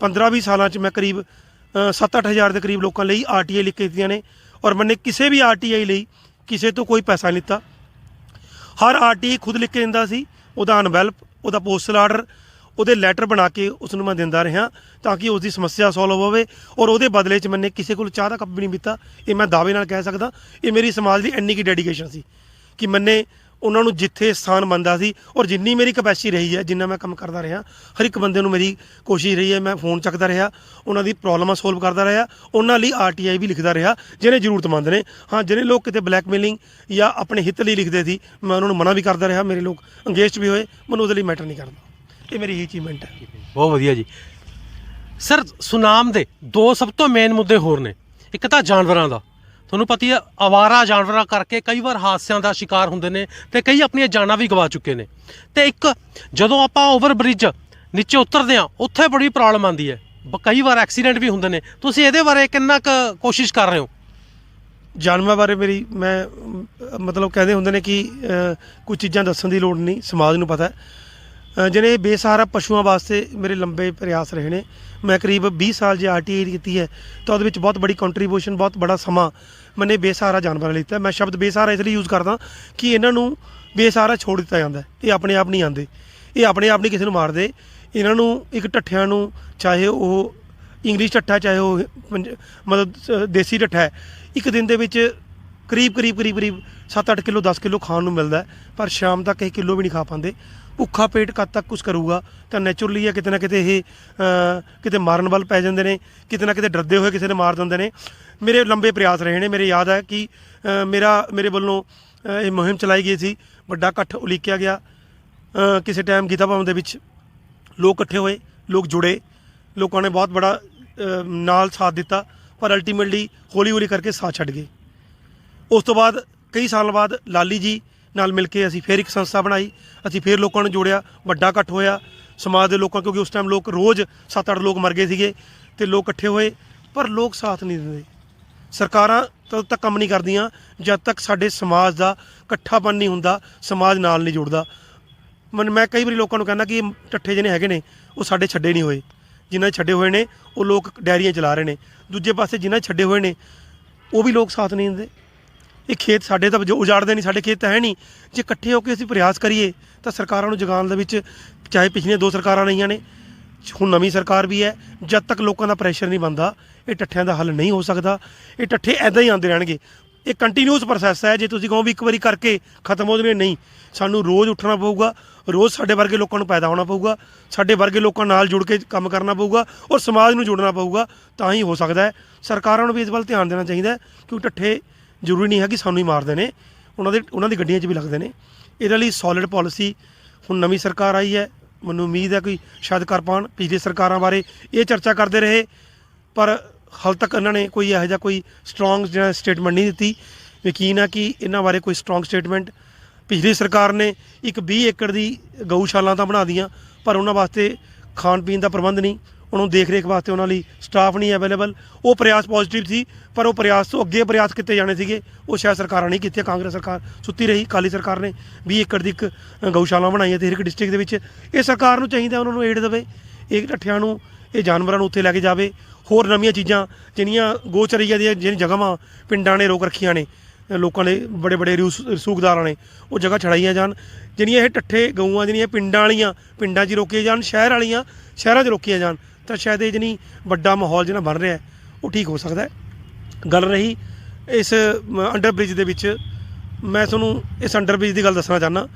15-20 ਸਾਲਾਂ 'ਚ ਮੈਂ ਕਰੀਬ 7-8 ਹਜ਼ਾਰ ਦੇ ਕਰੀਬ ਲੋਕਾਂ ਲਈ RTI ਲਿਖ ਕੇ ਦਿੱਤੀਆਂ ਨੇ। ਔਰ ਮੈंने ਕਿਸੇ ਵੀ RTI ਲਈ ਕਿਸੇ ਤੋਂ ਕੋਈ ਪੈਸਾ ਨਹੀਂ ਲਿੱਤਾ। ਹਰ RTI ਖੁਦ ਲਿਖ ਕੇ ਦਿੰਦਾ ਸੀ, ਉਹਦਾ ਅਨਵੈਲਪ, ਉਹਦਾ ਪੋਸਟਲ ਆਰਡਰ, ਉਹਦੇ ਲੈਟਰ ਬਣਾ ਕੇ ਉਸ ਨੂੰ ਮੈਂ ਦਿੰਦਾ ਰਿਹਾ ਤਾਂ ਕਿ ਉਸ ਦੀ ਸਮੱਸਿਆ ਸੋਲਵ ਹੋਵੇ। ਔਰ ਉਹਦੇ ਬਦਲੇ 'ਚ ਮੈंने ਕਿਸੇ ਕੋਲ ਚਾਹ ਦਾ ਕੱਪ ਵੀ ਨਹੀਂ ਪੀਤਾ। ਇਹ ਮੈਂ ਦਾਅਵੇ ਨਾਲ ਕਹਿ ਸਕਦਾ। ਇਹ ਮੇਰੀ ਸਮਾਜ ਦੀ ਇੰਨੀ ਕੀ ਡੈਡੀਕੇਸ਼ਨ ਸੀ ਕਿ ਮੈंने ਉਹਨਾਂ ਨੂੰ ਜਿੱਥੇ ਸਥਾਨ ਮੰਨਦਾ ਸੀ ਔਰ ਜਿੰਨੀ ਮੇਰੀ ਕਪੈਸਿਟੀ ਰਹੀ ਹੈ, ਜਿੰਨਾ ਮੈਂ ਕੰਮ ਕਰਦਾ ਰਿਹਾ, ਹਰ ਇੱਕ ਬੰਦੇ ਨੂੰ ਮੇਰੀ ਕੋਸ਼ਿਸ਼ ਰਹੀ ਹੈ ਮੈਂ ਫੋਨ ਚੱਕਦਾ ਰਿਹਾ, ਉਹਨਾਂ ਦੀ ਪ੍ਰੋਬਲਮਾਂ ਸੋਲਵ ਕਰਦਾ ਰਿਹਾ, ਉਹਨਾਂ ਲਈ RTI ਵੀ ਲਿਖਦਾ ਰਿਹਾ ਜਿਹਨੇ ਜ਼ਰੂਰਤਮੰਦ ਨੇ। ਹਾਂ, ਜਿਹੜੇ ਲੋਕ ਕਿਤੇ ਬਲੈਕਮੇਲਿੰਗ ਜਾਂ ਆਪਣੇ ਹਿੱਤ ਲਈ ਲਿਖਦੇ ਸੀ, ਮੈਂ ਉਹਨਾਂ ਨੂੰ ਮਨਾ ਵੀ ਕਰਦਾ ਰਿਹਾ। ਮੇਰੇ ਲੋਕ ਅੰਗੇਜਡ ਵੀ ਹੋਏ, ਮੈਨੂੰ ਉਹਦੇ ਲਈ ਮੈਟਰ ਨਹੀਂ ਕਰਦਾ। ਇਹ ਮੇਰੀ ਹੀ ਅਚੀਵਮੈਂਟ ਹੈ। ਬਹੁਤ ਵਧੀਆ ਜੀ। ਸਰ, ਸੁਨਾਮ ਦੇ ਦੋ ਸਭ ਤੋਂ ਮੇਨ ਮੁੱਦੇ ਹੋਰ ਨੇ। ਇੱਕ ਤਾਂ ਜਾਨਵਰਾਂ ਦਾ, ਤੁਹਾਨੂੰ ਪਤਾ ਹੈ ਅਵਾਰਾ ਜਾਨਵਰਾਂ ਕਰਕੇ ਕਈ ਵਾਰ ਹਾਦਸਿਆਂ ਦਾ ਸ਼ਿਕਾਰ ਹੁੰਦੇ ਨੇ ਤੇ ਕਈ ਆਪਣੀਆਂ ਜਾਨਾਂ ਵੀ ਗਵਾ ਚੁੱਕੇ ਨੇ। ਤੇ ਇੱਕ ਜਦੋਂ ਆਪਾਂ ਓਵਰ ਬ੍ਰਿਜ ਨੀਚੇ ਉਤਰਦੇ ਹਾਂ, ਉੱਥੇ ਬੜੀ ਪ੍ਰੋਬਲਮ ਆਉਂਦੀ ਹੈ, ਕਈ ਵਾਰ ਐਕਸੀਡੈਂਟ ਵੀ ਹੁੰਦੇ ਨੇ। ਤੁਸੀਂ ਇਹਦੇ ਬਾਰੇ ਕਿੰਨਾ ਕੁ ਕੋਸ਼ਿਸ਼ ਕਰ ਰਹੇ ਹੋ? ਜਾਨਵਰਾਂ ਬਾਰੇ ਮੈਂ ਮਤਲਬ ਕਹਿੰਦੇ ਹੁੰਦੇ ਨੇ ਕਿ ਕੁਝ ਚੀਜ਼ਾਂ ਦੱਸਣ ਦੀ ਲੋੜ ਨਹੀਂ, ਸਮਾਜ ਨੂੰ ਪਤਾ ਹੈ। ਜਿਹੜੇ ਬੇਸਹਾਰਾ ਪਸ਼ੂਆਂ ਵਾਸਤੇ ਮੇਰੇ ਲੰਬੇ ਪ੍ਰਯਾਸ ਰਹੇ ਨੇ। ਮੈਂ ਕਰੀਬ 20 ਸਾਲ ਜੇ RTI ਕੀਤੀ ਹੈ ਤਾਂ ਉਹਦੇ ਵਿੱਚ ਬਹੁਤ ਬੜੀ ਕੰਟਰੀਬਿਊਸ਼ਨ, ਬਹੁਤ ਬੜਾ ਸਮਾਂ ਮੈंने ਬੇਸਹਾਰਾ ਜਾਨਵਰਾਂ ਲਈ ਦਿੱਤਾ। ਮੈਂ ਸ਼ਬਦ ਬੇਸਹਾਰਾ ਇਸ ਲਈ ਯੂਜ਼ ਕਰਦਾ ਕਿ ਇਹਨਾਂ ਨੂੰ ਬੇਸਹਾਰਾ ਛੋੜ ਦਿੱਤਾ ਜਾਂਦਾ। ਇਹ ਆਪਣੇ ਆਪ ਨਹੀਂ ਆਉਂਦੇ, ਇਹ ਆਪਣੇ ਆਪ ਨਹੀਂ ਕਿਸੇ ਨੂੰ ਮਾਰਦੇ। ਇਹਨਾਂ ਨੂੰ ਇੱਕ ਢੱਠਿਆਂ ਨੂੰ, ਚਾਹੇ ਉਹ ਇੰਗਲਿਸ਼ ਢੱਠਾ, ਚਾਹੇ ਉਹ ਮਤਲਬ ਦੇਸੀ ਢੱਠਾ ਹੈ, ਇੱਕ ਦਿਨ ਦੇ ਵਿੱਚ ਕਰੀਬ 7-8 ਕਿਲੋ 10 ਕਿਲੋ ਖਾਣ ਨੂੰ ਮਿਲਦਾ। ਪਰ ਸ਼ਾਮ ਤੱਕ ਇਹ ਕਿਲੋ ਵੀ ਨਹੀਂ ਖਾ ਪਾਉਂਦੇ। ਭੁੱਖਾ ਪੇਟ ਕਦ ਤੱਕ ਕੁਛ ਕਰੂਗਾ? ਤਾਂ ਨੈਚੁਰਲੀ ਹੈ ਕਿਤੇ ਨਾ ਕਿਤੇ ਇਹ ਕਿਤੇ ਮਾਰਨ ਵੱਲ ਪੈ ਜਾਂਦੇ ਨੇ, ਕਿਤੇ ਨਾ ਕਿਤੇ ਡਰਦੇ ਹੋਏ ਕਿਸੇ ਨੇ ਮਾਰ ਦਿੰਦੇ ਨੇ। ਮੇਰੇ ਲੰਬੇ ਪ੍ਰਯਾਸ ਰਹੇ ਨੇ। ਮੇਰੇ ਯਾਦ ਹੈ ਕਿ ਮੇਰੇ ਵੱਲੋਂ ਇਹ ਮੁਹਿੰਮ ਚਲਾਈ ਗਈ ਸੀ, ਵੱਡਾ ਇਕੱਠ ਉਲੀਕਿਆ ਗਿਆ। ਕਿਸੇ ਟਾਈਮ ਗੀਤਾ ਭਵਨ ਦੇ ਵਿੱਚ ਲੋਕ ਇਕੱਠੇ ਹੋਏ, ਲੋਕ ਜੁੜੇ, ਲੋਕਾਂ ਨੇ ਬਹੁਤ ਬੜਾ ਨਾਲ ਸਾਥ ਦਿੱਤਾ। ਪਰ ਅਲਟੀਮੇਟਲੀ ਹੌਲੀ ਕਰਕੇ ਸਾਥ ਛੱਡ ਗਏ। ਉਸ ਤੋਂ ਬਾਅਦ ਕਈ ਸਾਲਾਂ ਬਾਅਦ ਲਾਲੀ ਜੀ ਨਾਲ ਮਿਲ ਕੇ ਅਸੀਂ ਫਿਰ ਇੱਕ ਸੰਸਥਾ ਬਣਾਈ। ਅਸੀਂ ਫਿਰ ਲੋਕਾਂ ਨੂੰ ਜੋੜਿਆ, ਵੱਡਾ ਇਕੱਠ ਹੋਇਆ ਸਮਾਜ ਦੇ ਲੋਕਾਂ, ਕਿਉਂਕਿ ਉਸ ਟਾਈਮ ਲੋਕ ਰੋਜ਼ 7-8 ਲੋਕ ਮਰ ਗਏ ਸੀਗੇ ਤੇ ਲੋਕ ਇਕੱਠੇ ਹੋਏ। ਪਰ ਲੋਕ ਸਾਥ ਨਹੀਂ ਦਿੰਦੇ। ਸਰਕਾਰਾਂ ਤਦ ਤੱਕ ਕੰਮ ਨਹੀਂ ਕਰਦੀਆਂ ਜਦ ਤੱਕ ਸਾਡੇ ਸਮਾਜ ਦਾ ਇਕੱਠਾਪਨ ਨਹੀਂ ਹੁੰਦਾ, ਸਮਾਜ ਨਾਲ ਨਹੀਂ ਜੁੜਦਾ। ਮੈਂ ਕਈ ਵਾਰੀ ਲੋਕਾਂ ਨੂੰ ਕਹਿੰਦਾ ਕਿ ਢੱਠੇ ਜਿਹਨੇ ਹੈਗੇ ਨੇ ਉਹ ਸਾਡੇ ਛੱਡੇ ਨਹੀਂ ਹੋਏ। ਜਿਨ੍ਹਾਂ ਛੱਡੇ ਹੋਏ ਨੇ ਉਹ ਲੋਕ ਡੈਰੀਆਂ ਚਲਾ ਰਹੇ ਨੇ। ਦੂਜੇ ਪਾਸੇ ਜਿਨ੍ਹਾਂ ਛੱਡੇ ਹੋਏ ਨੇ ਉਹ ਵੀ ਲੋਕ ਸਾਥ ਨਹੀਂ ਦਿੰਦੇ। ਇਹ ਖੇਤ ਸਾਡੇ ਤਾਂ ਜੋ ਉਜਾੜਦੇ ਨਹੀਂ, ਸਾਡੇ ਖੇਤ ਤਾਂ ਹੈ ਨਹੀਂ। ਜੇ ਇਕੱਠੇ ਹੋ ਕੇ ਅਸੀਂ ਪ੍ਰਯਾਸ ਕਰੀਏ ਤਾਂ ਸਰਕਾਰਾਂ ਨੂੰ ਜਗਾਉਣ ਦੇ ਵਿੱਚ, ਚਾਹੇ ਪਿਛਲੀਆਂ 2 ਸਰਕਾਰਾਂ ਰਹੀਆਂ ਨੇ, ਹੁਣ ਨਵੀਂ ਸਰਕਾਰ ਵੀ ਹੈ, ਜਦ ਤੱਕ ਲੋਕਾਂ ਦਾ ਪ੍ਰੈਸ਼ਰ ਨਹੀਂ ਬਣਦਾ ਇਹ ਢੱਠਿਆਂ ਦਾ ਹੱਲ ਨਹੀਂ ਹੋ ਸਕਦਾ। ਇਹ ਢੱਠੇ ਇੱਦਾਂ ਹੀ ਆਉਂਦੇ ਰਹਿਣਗੇ। ਇਹ ਕੰਟੀਨਿਊਸ ਪ੍ਰੋਸੈਸ ਹੈ। ਜੇ ਤੁਸੀਂ ਕਹੋ ਵੀ ਇੱਕ ਵਾਰੀ ਕਰਕੇ ਖਤਮ ਹੋ ਜਾਣੇ, ਨਹੀਂ, ਸਾਨੂੰ ਰੋਜ਼ ਉੱਠਣਾ ਪਊਗਾ, ਰੋਜ਼ ਸਾਡੇ ਵਰਗੇ ਲੋਕਾਂ ਨੂੰ ਪੈਦਾ ਹੋਣਾ ਪਊਗਾ, ਸਾਡੇ ਵਰਗੇ ਲੋਕਾਂ ਨਾਲ ਜੁੜ ਕੇ ਕੰਮ ਕਰਨਾ ਪਊਗਾ ਔਰ ਸਮਾਜ ਨੂੰ ਜੋੜਨਾ ਪਊਗਾ, ਤਾਂ ਹੀ ਹੋ ਸਕਦਾ ਹੈ। ਸਰਕਾਰਾਂ ਨੂੰ ਵੀ ਇਸ ਵੱਲ ਧਿਆਨ ਦੇਣਾ ਚਾਹੀਦਾ ਹੈ, ਕਿਉਂਕਿ ਢੱਠੇ ਜ਼ਰੂਰੀ ਨਹੀਂ ਹੈ ਕਿ ਸਾਨੂੰ ਹੀ ਮਾਰਦੇ ਨੇ, ਉਹਨਾਂ ਦੀ ਗੱਡੀਆਂ 'ਚ ਵੀ ਲੱਗਦੇ ਨੇ। ਇਹਦੇ ਲਈ ਸੋਲਿਡ ਪਾਲਿਸੀ ਹੁਣ ਨਵੀਂ ਸਰਕਾਰ ਆਈ ਹੈ, ਮੈਨੂੰ ਉਮੀਦ ਹੈ ਕੋਈ ਸ਼ਾਇਦ ਕਰ ਪਾਉਣ। ਪਿਛਲੀ ਸਰਕਾਰਾਂ ਬਾਰੇ ਇਹ ਚਰਚਾ ਕਰਦੇ ਰਹੇ, ਪਰ ਹਾਲ ਤੱਕ ਇਹਨਾਂ ਨੇ ਕੋਈ ਇਹੋ ਜਿਹਾ ਕੋਈ ਸਟਰੋਂਗ ਜਿਹੜਾ ਸਟੇਟਮੈਂਟ ਨਹੀਂ ਦਿੱਤੀ। ਯਕੀਨ ਹੈ ਕਿ ਇਹਨਾਂ ਬਾਰੇ ਕੋਈ ਸਟਰੋਂਗ ਸਟੇਟਮੈਂਟ, ਪਿਛਲੀ ਸਰਕਾਰ ਨੇ ਇੱਕ 20 ਏਕੜ ਦੀ ਗਊਸ਼ਾਲਾ ਤਾਂ ਬਣਾ ਦੀਆਂ, ਪਰ ਉਹਨਾਂ ਵਾਸਤੇ ਖਾਣ ਪੀਣ ਦਾ ਪ੍ਰਬੰਧ ਨਹੀਂ, ਉਹਨਾਂ ਨੂੰ ਦੇਖ ਰੇਖ ਵਾਸਤੇ ਉਹਨਾਂ ਲਈ ਸਟਾਫ ਨਹੀਂ ਅਵੇਲੇਬਲ। ਉਹ ਪ੍ਰਯਾਸ ਪੋਜ਼ਿਟਿਵ ਸੀ, ਪਰ ਉਹ ਪ੍ਰਯਾਸ ਤੋਂ ਅੱਗੇ ਪ੍ਰਯਾਸ ਕੀਤੇ ਜਾਣੇ ਸੀਗੇ, ਉਹ ਸ਼ਾਇਦ ਸਰਕਾਰਾਂ ਨਹੀਂ ਕੀਤੇ। ਕਾਂਗਰਸ ਸਰਕਾਰ ਸੁੱਤੀ ਰਹੀ, ਅਕਾਲੀ ਸਰਕਾਰ ਨੇ 20 ਏਕੜ ਦੀ ਇੱਕ ਗਊਸ਼ਾਲਾ ਬਣਾਈ ਹੈ ਤੇ ਹਰ ਇੱਕ ਡਿਸਟ੍ਰਿਕਟ ਦੇ ਵਿੱਚ। ਇਹ ਸਰਕਾਰ ਨੂੰ ਚਾਹੀਦਾ ਉਹਨਾਂ ਨੂੰ ਏਡ ਦੇਵੇ, ਇਹ ਢੱਠਿਆਂ ਨੂੰ, ਇਹ ਜਾਨਵਰਾਂ ਨੂੰ ਉੱਥੇ ਲੈ ਕੇ ਜਾਵੇ। ਹੋਰ ਨਵੀਆਂ ਚੀਜ਼ਾਂ ਜਿਹੜੀਆਂ ਗੋਚਰੀਆ ਦੀਆਂ ਜਿਹੜੀਆਂ ਜਗ੍ਹਾਵਾਂ ਪਿੰਡਾਂ ਨੇ ਰੋਕ ਰੱਖੀਆਂ ਨੇ, ਲੋਕਾਂ ਨੇ ਬੜੇ ਬੜੇ ਰਸੂਖਦਾਰਾਂ ਨੇ, ਉਹ ਜਗ੍ਹਾ ਛੜਾਈਆਂ ਜਾਣ। ਜਿਹੜੀਆਂ ਇਹ ਢੱਠੇ ਗਊਆਂ ਜਿਹੜੀਆਂ ਪਿੰਡਾਂ ਵਾਲੀਆਂ ਪਿੰਡਾਂ 'ਚ ਰੋਕੀਆਂ ਜਾਣ, ਸ਼ਹਿਰ ਵਾਲੀਆਂ ਸ਼ਹਿਰਾਂ 'ਚ ਰੋਕੀਆਂ ਜਾਣ, ਤਾਂ ਸ਼ਾਇਦ ਇਹ ਜਿਹੜੀ ਵੱਡਾ ਮਾਹੌਲ ਜਿਹੜਾ ਬਣ ਰਿਹਾ ਉਹ ਠੀਕ ਹੋ ਸਕਦਾ ਹੈ। ਗੱਲ ਰਹੀ ਇਸ ਅੰਡਰ ਬ੍ਰਿਜ ਦੇ ਵਿੱਚ, ਮੈਂ ਤੁਹਾਨੂੰ ਇਸ ਅੰਡਰ ਬ੍ਰਿਜ ਦੀ ਗੱਲ ਦੱਸਣਾ ਚਾਹੁੰਦਾ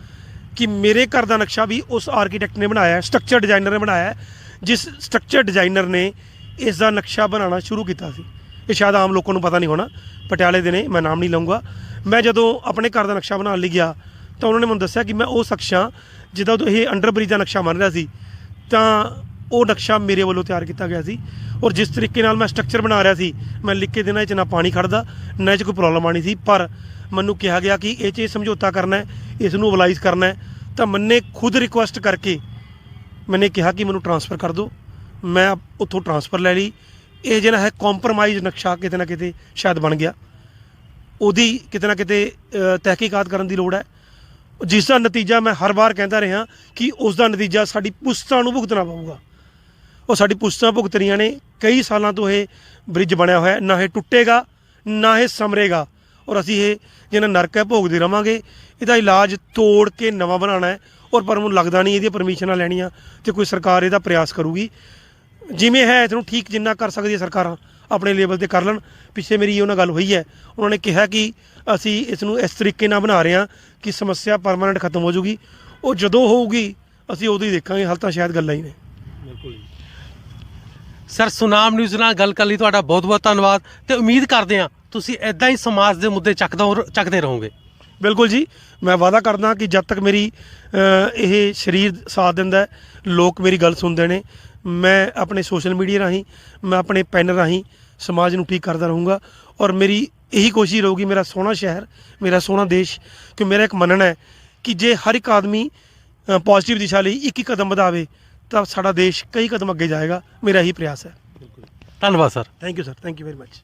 ਕਿ ਮੇਰੇ ਘਰ ਦਾ ਨਕਸ਼ਾ ਵੀ ਉਸ ਆਰਕੀਟੈਕਟ ਨੇ ਬਣਾਇਆ, ਸਟਰਕਚਰ ਡਿਜ਼ਾਈਨਰ ਨੇ ਬਣਾਇਆ, ਜਿਸ ਸਟਰਕਚਰ ਡਿਜ਼ਾਈਨਰ ਨੇ ਇਸ ਦਾ ਨਕਸ਼ਾ ਬਣਾਉਣਾ ਸ਼ੁਰੂ ਕੀਤਾ ਸੀ। ਇਹ ਸ਼ਾਇਦ ਆਮ ਲੋਕਾਂ ਨੂੰ ਪਤਾ ਨਹੀਂ ਹੋਣਾ, ਪਟਿਆਲੇ ਦੇ ਨੇ, ਮੈਂ ਨਾਮ ਨਹੀਂ ਲਊਂਗਾ। ਮੈਂ ਜਦੋਂ ਆਪਣੇ ਘਰ ਦਾ ਨਕਸ਼ਾ ਬਣਾਉਣ ਲਈ ਗਿਆ ਤਾਂ ਉਹਨਾਂ ਨੇ ਮੈਨੂੰ ਦੱਸਿਆ ਕਿ ਮੈਂ ਉਹ ਸ਼ਖਸ ਹਾਂ ਜਿੱਦਾਂ ਇਹ ਅੰਡਰ ਬ੍ਰਿਜ ਦਾ ਨਕਸ਼ਾ ਬਣ ਰਿਹਾ ਸੀ, ਤਾਂ ਉਹ ਨਕਸ਼ਾ ਮੇਰੇ ਵੱਲੋਂ ਤਿਆਰ ਕੀਤਾ ਗਿਆ ਸੀ। ਔਰ ਜਿਸ ਤਰੀਕੇ ਨਾਲ ਮੈਂ ਸਟਰਕਚਰ ਬਣਾ ਰਿਹਾ ਸੀ, ਮੈਂ ਲਿਖ ਕੇ ਦੇਣਾ ਇਹ 'ਚ ਨਾ ਪਾਣੀ ਖੜਦਾ, ਨਾ ਇਹ 'ਚ ਕੋਈ ਪ੍ਰੋਬਲਮ ਆਣੀ ਸੀ, ਪਰ ਮੈਨੂੰ ਕਿਹਾ ਗਿਆ ਕਿ ਇਹ 'ਚ ਸਮਝੌਤਾ ਕਰਨਾ ਹੈ, ਇਸ ਨੂੰ ਅਵਲਾਈਜ਼ ਕਰਨਾ ਹੈ, ਤਾਂ ਮੈਨੇ ਖੁਦ ਰਿਕੁਐਸਟ ਕਰਕੇ ਮੈਨੇ ਕਿਹਾ ਕਿ ਮੈਨੂੰ ਟਰਾਂਸਫਰ ਕਰ ਦਿਓ। ਮੈਂ ਉੱਥੋਂ ਟਰਾਂਸਫਰ ਲੈ ਲਈ। ਇਹ ਜਿਹੜਾ ਹੈ ਕੰਪਰਮਾਈਜ਼ ਨਕਸ਼ਾ ਕਿਤੇ ਨਾ ਕਿਤੇ ਸ਼ਾਇਦ ਬਣ ਗਿਆ, ਉਹਦੀ ਕਿਤੇ ਨਾ ਕਿਤੇ ਤਹਿਕੀਕਾਤ ਕਰਨ ਦੀ ਲੋੜ ਹੈ, ਜਿਸ ਦਾ ਨਤੀਜਾ ਮੈਂ ਹਰ ਵਾਰ ਕਹਿੰਦਾ ਰਿਹਾ ਕਿ ਉਸ ਦਾ ਨਤੀਜਾ ਸਾਡੀ ਪੁਸ਼ਤਾਂ ਨੂੰ ਭੁਗਤਣਾ ਪਊਗਾ। ਉਹ ਸਾਡੀ ਪੁਸ਼ਤਾਂ ਭੁਗਤ ਰਹੀਆਂ ਨੇ। ਕਈ ਸਾਲਾਂ ਤੋਂ ਇਹ ਬ੍ਰਿਜ ਬਣਿਆ ਹੋਇਆ, ਨਾ ਇਹ ਟੁੱਟੇਗਾ ਨਾ ਇਹ ਸਮਰੇਗਾ, ਔਰ ਅਸੀਂ ਇਹ ਜਿਹੜਾ ਨਰਕ ਹੈ ਭੋਗਦੇ ਰਵਾਂਗੇ। ਇਹਦਾ ਇਲਾਜ ਤੋੜ ਕੇ ਨਵਾਂ ਬਣਾਉਣਾ ਹੈ, ਔਰ ਪਰ ਮੈਨੂੰ ਲੱਗਦਾ ਨਹੀਂ ਇਹਦੀਆਂ ਪਰਮਿਸ਼ਨਾਂ ਲੈਣੀਆਂ ਅਤੇ ਕੋਈ ਸਰਕਾਰ ਇਹਦਾ ਪ੍ਰਯਾਸ ਕਰੂਗੀ। ਜਿਵੇਂ ਹੈ ਇਹਨੂੰ ਠੀਕ ਜਿੰਨਾ ਕਰ ਸਕਦੀ ਹੈ ਸਰਕਾਰਾਂ ਆਪਣੇ ਲੈਵਲ 'ਤੇ ਕਰ ਲੈਣ। ਪਿੱਛੇ ਮੇਰੀ ਉਹਨਾਂ ਗੱਲ ਹੋਈ ਹੈ, ਉਹਨਾਂ ਨੇ ਕਿਹਾ ਕਿ ਅਸੀਂ ਇਸ ਨੂੰ ਇਸ ਤਰੀਕੇ ਨਾਲ ਬਣਾ ਰਹੇ ਹਾਂ ਕਿ ਸਮੱਸਿਆ ਪਰਮਾਨੈਂਟ ਖਤਮ ਹੋ ਜੂਗੀ। ਉਹ ਜਦੋਂ ਹੋਊਗੀ ਅਸੀਂ ਉਦੋਂ ਹੀ ਦੇਖਾਂਗੇ, ਹਾਲ ਤਾਂ ਸ਼ਾਇਦ ਗੱਲਾਂ ਹੀ ਨੇ। ਬਿਲਕੁਲ ਸਰ, ਸੁਨਾਮ ਨਿਊਜ਼ ਨਾਲ ਗੱਲ ਕਰਨ ਲਈ ਤੁਹਾਡਾ ਬਹੁਤ ਬਹੁਤ ਧੰਨਵਾਦ, ਅਤੇ ਉਮੀਦ ਕਰਦੇ ਹਾਂ ਤੁਸੀਂ ਇੱਦਾਂ ਹੀ ਸਮਾਜ ਦੇ ਮੁੱਦੇ ਚੱਕਦੇ ਰਹੋਗੇ। ਬਿਲਕੁਲ ਜੀ, ਮੈਂ ਵਾਅਦਾ ਕਰਦਾ ਕਿ ਜਦ ਤੱਕ ਮੇਰੀ ਇਹ ਸਰੀਰ ਸਾਥ ਦਿੰਦਾ ਹੈ, ਲੋਕ ਮੇਰੀ ਗੱਲ ਸੁਣਦੇ ਨੇ, ਮੈਂ ਆਪਣੇ ਸੋਸ਼ਲ ਮੀਡੀਆ ਰਾਹੀਂ, ਮੈਂ ਆਪਣੇ ਪੈਨ ਰਾਹੀਂ ਸਮਾਜ ਨੂੰ ਠੀਕ ਕਰਦਾ ਰਹੂੰਗਾ। ਔਰ ਮੇਰੀ ਇਹੀ ਕੋਸ਼ਿਸ਼ ਰਹੂਗੀ, ਮੇਰਾ ਸੋਹਣਾ ਸ਼ਹਿਰ, ਮੇਰਾ ਸੋਹਣਾ ਦੇਸ਼, ਕਿ ਮੇਰਾ ਇੱਕ ਮੰਨਣਾ ਹੈ ਕਿ ਜੇ ਹਰ ਇੱਕ ਆਦਮੀ ਪੋਜ਼ੀਟਿਵ ਦਿਸ਼ਾ ਲਈ ਇੱਕ ਕਦਮ ਵਧਾਵੇ ਤਾਂ ਸਾਡਾ ਦੇਸ਼ ਕਈ ਕਦਮ ਅੱਗੇ ਜਾਏਗਾ। ਮੇਰਾ ਇਹੀ ਪ੍ਰਯਾਸ ਹੈ। ਧੰਨਵਾਦ sir. Thank you sir, thank you very much.